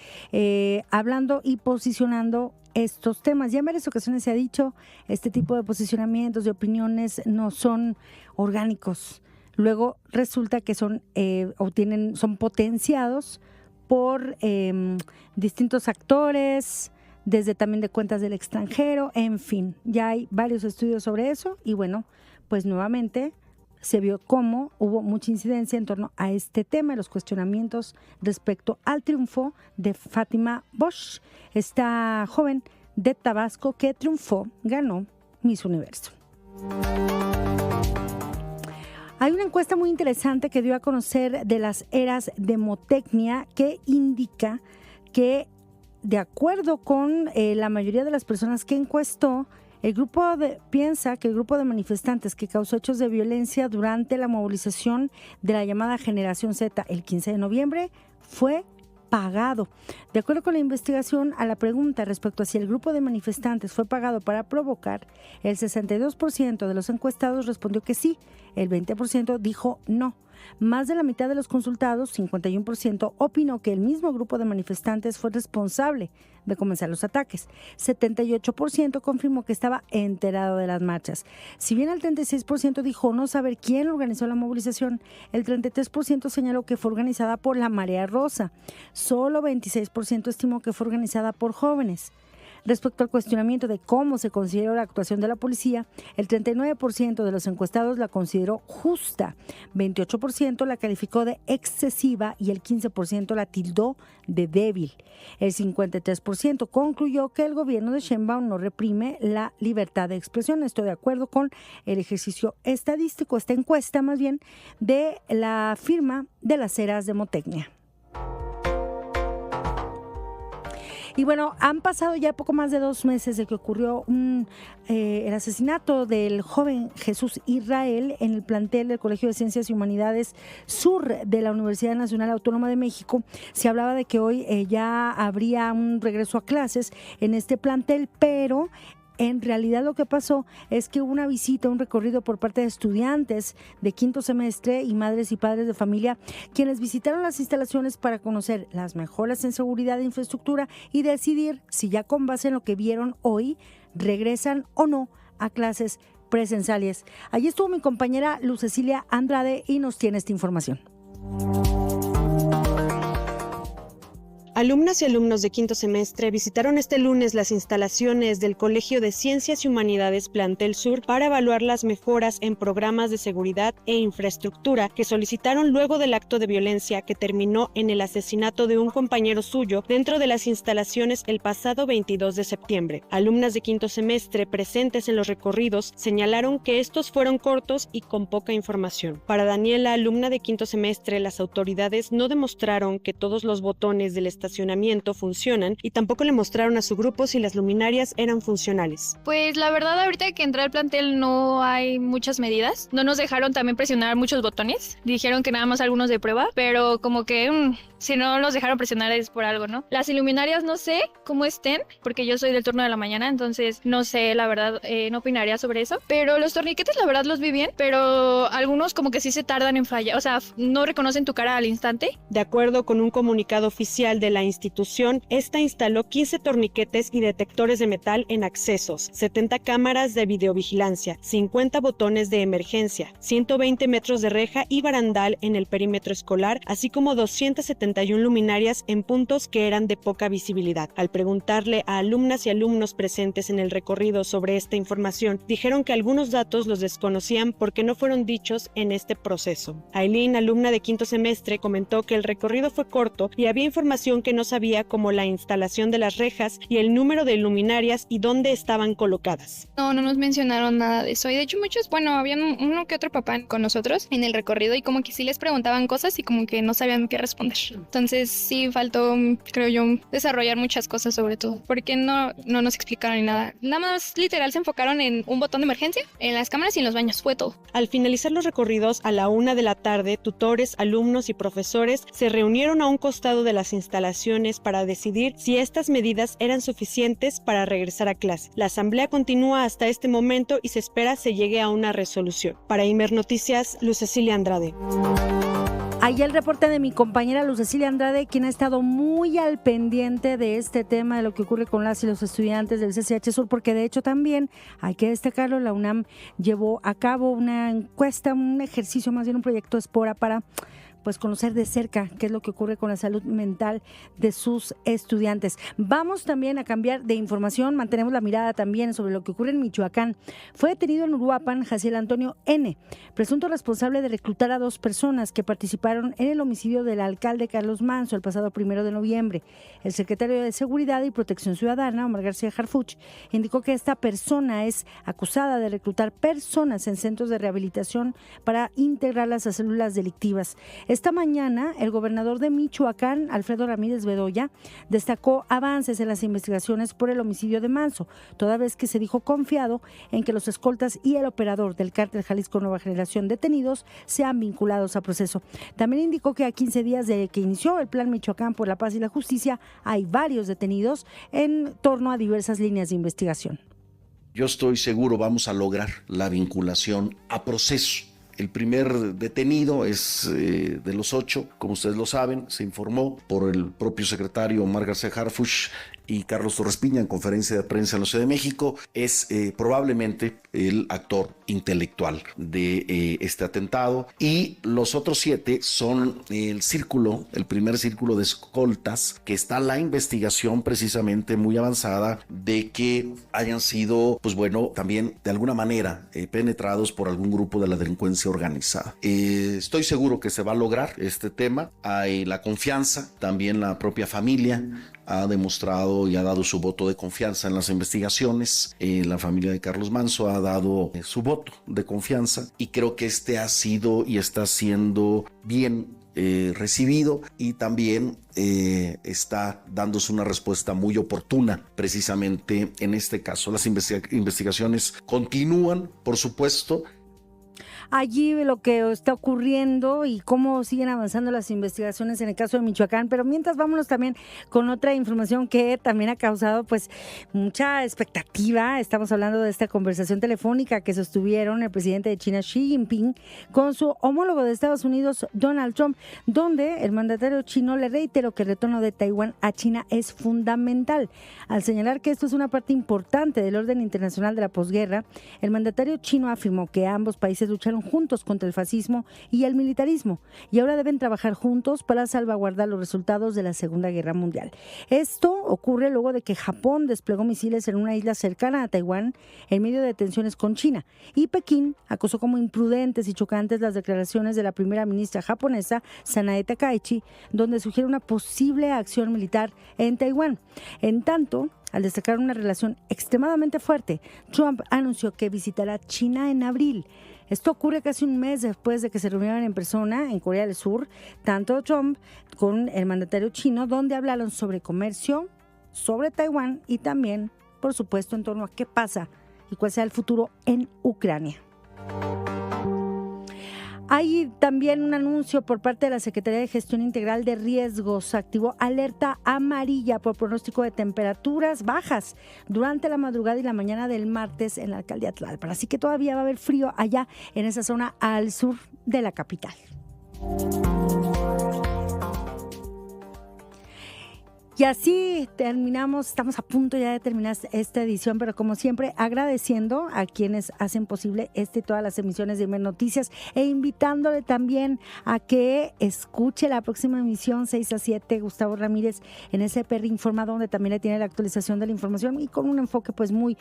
hablando y posicionando estos temas. Ya en varias ocasiones se ha dicho, este tipo de posicionamientos, de opiniones no son orgánicos. Luego resulta que son potenciados por distintos actores, desde también de cuentas del extranjero, en fin, ya hay varios estudios sobre eso y bueno, pues nuevamente se vio cómo hubo mucha incidencia en torno a este tema, los cuestionamientos respecto al triunfo de Fátima Bosch, esta joven de Tabasco que ganó Miss Universo. Hay una encuesta muy interesante que dio a conocer de las eras de Motecnia que indica que, de acuerdo con la mayoría de las personas que encuestó, piensa que el grupo de manifestantes que causó hechos de violencia durante la movilización de la llamada Generación Z el 15 de noviembre fue pagado. De acuerdo con la investigación, a la pregunta respecto a si el grupo de manifestantes fue pagado para provocar, el 62% de los encuestados respondió que sí, el 20% dijo no. Más de la mitad de los consultados, 51%, opinó que el mismo grupo de manifestantes fue responsable de comenzar los ataques. 78% confirmó que estaba enterado de las marchas. Si bien el 36% dijo no saber quién organizó la movilización, el 33% señaló que fue organizada por la Marea Rosa. Solo 26% estimó que fue organizada por jóvenes. Respecto al cuestionamiento de cómo se consideró la actuación de la policía, el 39% de los encuestados la consideró justa, 28% la calificó de excesiva y el 15% la tildó de débil. El 53% concluyó que el gobierno de Sheinbaum no reprime la libertad de expresión. Estoy de acuerdo con el ejercicio estadístico, esta encuesta más bien, de la firma de las eras de Motecnia. Y bueno, han pasado ya poco más de 2 meses de que ocurrió el asesinato del joven Jesús Israel en el plantel del Colegio de Ciencias y Humanidades Sur de la Universidad Nacional Autónoma de México. Se hablaba de que hoy ya habría un regreso a clases en este plantel, pero en realidad lo que pasó es que hubo una visita, un recorrido por parte de estudiantes de quinto semestre y madres y padres de familia, quienes visitaron las instalaciones para conocer las mejoras en seguridad e infraestructura y decidir si ya con base en lo que vieron hoy regresan o no a clases presenciales. Allí estuvo mi compañera Luz Cecilia Andrade y nos tiene esta información. Alumnas y alumnos de quinto semestre visitaron este lunes las instalaciones del Colegio de Ciencias y Humanidades Plantel Sur para evaluar las mejoras en programas de seguridad e infraestructura que solicitaron luego del acto de violencia que terminó en el asesinato de un compañero suyo dentro de las instalaciones el pasado 22 de septiembre. Alumnas de quinto semestre presentes en los recorridos señalaron que estos fueron cortos y con poca información. Para Daniela, alumna de quinto semestre, las autoridades no demostraron que todos los botones del estacionamiento funcionan y tampoco le mostraron a su grupo si las luminarias eran funcionales. Pues la verdad, ahorita que entré al plantel no hay muchas medidas. No nos dejaron también presionar muchos botones. Dijeron que nada más algunos de prueba, pero como que si no los dejaron presionar es por algo, ¿no? Las iluminarias no sé cómo estén, porque yo soy del turno de la mañana, entonces no sé, la verdad, no opinaría sobre eso. Pero los torniquetes, la verdad, los vi bien, pero algunos como que sí se tardan en fallar, o sea, no reconocen tu cara al instante. De acuerdo con un comunicado oficial de la institución, esta instaló 15 torniquetes y detectores de metal en accesos, 70 cámaras de videovigilancia, 50 botones de emergencia, 120 metros de reja y barandal en el perímetro escolar, así como 271 luminarias en puntos que eran de poca visibilidad. Al preguntarle a alumnas y alumnos presentes en el recorrido sobre esta información, dijeron que algunos datos los desconocían porque no fueron dichos en este proceso. Aileen, alumna de quinto semestre, comentó que el recorrido fue corto y había información que no sabía, como la instalación de las rejas y el número de luminarias y dónde estaban colocadas. No nos mencionaron nada de eso y de hecho habían uno que otro papá con nosotros en el recorrido y como que sí les preguntaban cosas y como que no sabían qué responder. Entonces sí faltó, creo yo, desarrollar muchas cosas sobre todo, porque no nos explicaron ni nada. Nada más literal se enfocaron en un botón de emergencia, en las cámaras y en los baños, fue todo. Al finalizar los recorridos a la 1 de la tarde, tutores, alumnos y profesores se reunieron a un costado de las instalaciones para decidir si estas medidas eran suficientes para regresar a clase. La asamblea continúa hasta este momento y se espera se llegue a una resolución. Para Imer Noticias, Luz Cecilia Andrade. Ahí el reporte de mi compañera Luz Cecilia Andrade, quien ha estado muy al pendiente de este tema, de lo que ocurre con las y los estudiantes del CCH Sur, porque de hecho también, hay que destacarlo, la UNAM llevó a cabo una encuesta, un ejercicio, más bien un proyecto Espora para pues conocer de cerca qué es lo que ocurre con la salud mental de sus estudiantes. Vamos también a cambiar de información, mantenemos la mirada también sobre lo que ocurre en Michoacán. Fue detenido en Uruapan Jaciel Antonio N., presunto responsable de reclutar a 2 personas que participaron en el homicidio del alcalde Carlos Manso el pasado 1 de noviembre. El secretario de Seguridad y Protección Ciudadana, Omar García Harfuch, indicó que esta persona es acusada de reclutar personas en centros de rehabilitación para integrarlas a células delictivas. Esta mañana, el gobernador de Michoacán, Alfredo Ramírez Bedoya, destacó avances en las investigaciones por el homicidio de Manso, toda vez que se dijo confiado en que los escoltas y el operador del cártel Jalisco Nueva Generación detenidos sean vinculados a proceso. También indicó que a 15 días de que inició el Plan Michoacán por la Paz y la Justicia, hay varios detenidos en torno a diversas líneas de investigación. Yo estoy seguro vamos a lograr la vinculación a proceso. El primer detenido es de los 8, como ustedes lo saben, se informó por el propio secretario Omar García Harfuch y Carlos Torres Piña en conferencia de prensa en la Ciudad de México, es probablemente el actor intelectual de este atentado, y los otros 7 son el primer círculo de escoltas, que está la investigación precisamente muy avanzada de que hayan sido, pues bueno, también de alguna manera penetrados por algún grupo de la delincuencia organizada. Estoy seguro que se va a lograr este tema. Hay la confianza, también la propia familia ha demostrado y ha dado su voto de confianza en las investigaciones. La familia de Carlos Manso ha dado su voto de confianza y creo que este ha sido y está siendo bien recibido, y también está dándose una respuesta muy oportuna precisamente en este caso. Las investigaciones continúan, por supuesto. Allí lo que está ocurriendo y cómo siguen avanzando las investigaciones en el caso de Michoacán. Pero mientras, vámonos también con otra información que también ha causado pues mucha expectativa. Estamos hablando de esta conversación telefónica que sostuvieron el presidente de China, Xi Jinping, con su homólogo de Estados Unidos, Donald Trump, donde el mandatario chino le reiteró que el retorno de Taiwán a China es fundamental. Al señalar que esto es una parte importante del orden internacional de la posguerra, el mandatario chino afirmó que ambos países lucharon juntos contra el fascismo y el militarismo, y ahora deben trabajar juntos para salvaguardar los resultados de la Segunda Guerra Mundial. Esto ocurre luego de que Japón desplegó misiles en una isla cercana a Taiwán en medio de tensiones con China, y Pekín acusó como imprudentes y chocantes las declaraciones de la primera ministra japonesa, Sanae Takaichi, donde sugiere una posible acción militar en Taiwán. En tanto, al destacar una relación extremadamente fuerte, Trump anunció que visitará China en abril. Esto ocurre casi un mes después de que se reunieron en persona en Corea del Sur, tanto Trump con el mandatario chino, donde hablaron sobre comercio, sobre Taiwán y también, por supuesto, en torno a qué pasa y cuál será el futuro en Ucrania. Hay también un anuncio por parte de la Secretaría de Gestión Integral de Riesgos. Activó alerta amarilla por pronóstico de temperaturas bajas durante la madrugada y la mañana del martes en la alcaldía Tlalpan. Así que todavía va a haber frío allá en esa zona al sur de la capital. Y así terminamos, estamos a punto ya de terminar esta edición, pero como siempre agradeciendo a quienes hacen posible todas las emisiones de Imer Noticias, e invitándole también a que escuche la próxima emisión 6 a 7, Gustavo Ramírez en SPR Informa, donde también le tiene la actualización de la información y con un enfoque pues muy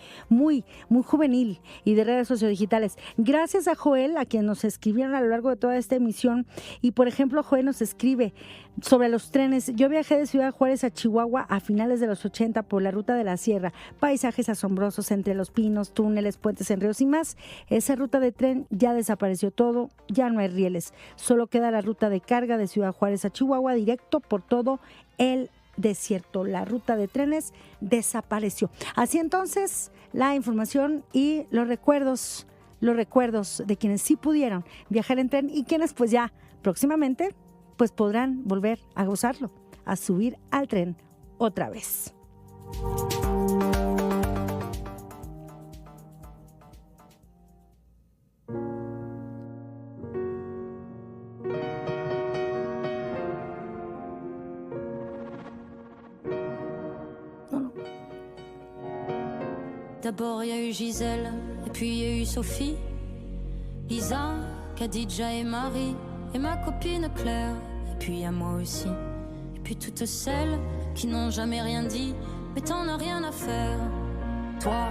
juvenil y de redes sociodigitales. Gracias a Joel, a quien nos escribieron a lo largo de toda esta emisión, y por ejemplo Joel nos escribe sobre los trenes. Yo viajé de Ciudad Juárez a Chihuahua a finales de los 80 por la ruta de la sierra. Paisajes asombrosos entre los pinos, túneles, puentes en ríos y más. Esa ruta de tren ya desapareció todo, ya no hay rieles. Solo queda la ruta de carga de Ciudad Juárez a Chihuahua directo por todo el desierto. La ruta de trenes desapareció. Así entonces, la información y los recuerdos de quienes sí pudieron viajar en tren y quienes pues ya próximamente pues podrán volver a gozarlo, a subir al tren otra vez. D'abord, il y a eu Gisèle, et puis il y a eu Sophie, Lisa, Khadija et Marie, et ma copine Claire, et puis il y a moi aussi. Et puis toutes celles qui n'ont jamais rien dit, mais t'en as rien à faire. Toi,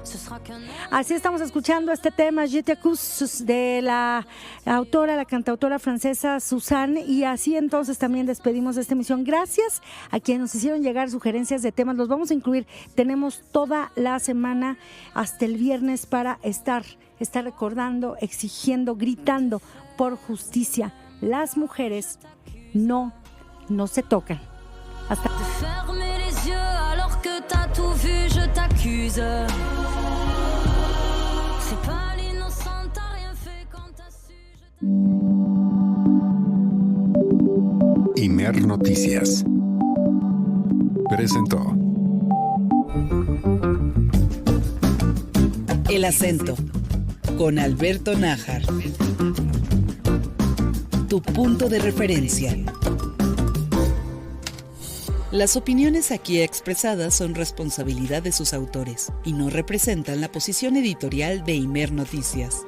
ce sera qu'un... Así estamos escuchando este tema, Je t'accuse, de la autora, la cantautora francesa Suzanne, y así entonces también despedimos esta emisión. Gracias a quienes nos hicieron llegar sugerencias de temas, los vamos a incluir. Tenemos toda la semana hasta el viernes para estar recordando, exigiendo, gritando por justicia. Las mujeres no se tocan. Hasta. Fermer les yeux alors que t'as tout vu, je t'accuse. C'est pas l'innocent, t'as rien fait quand t'as su. Imer Noticias presentó El Acento con Alberto Nájar. Tu punto de referencia. Las opiniones aquí expresadas son responsabilidad de sus autores y no representan la posición editorial de Imer Noticias.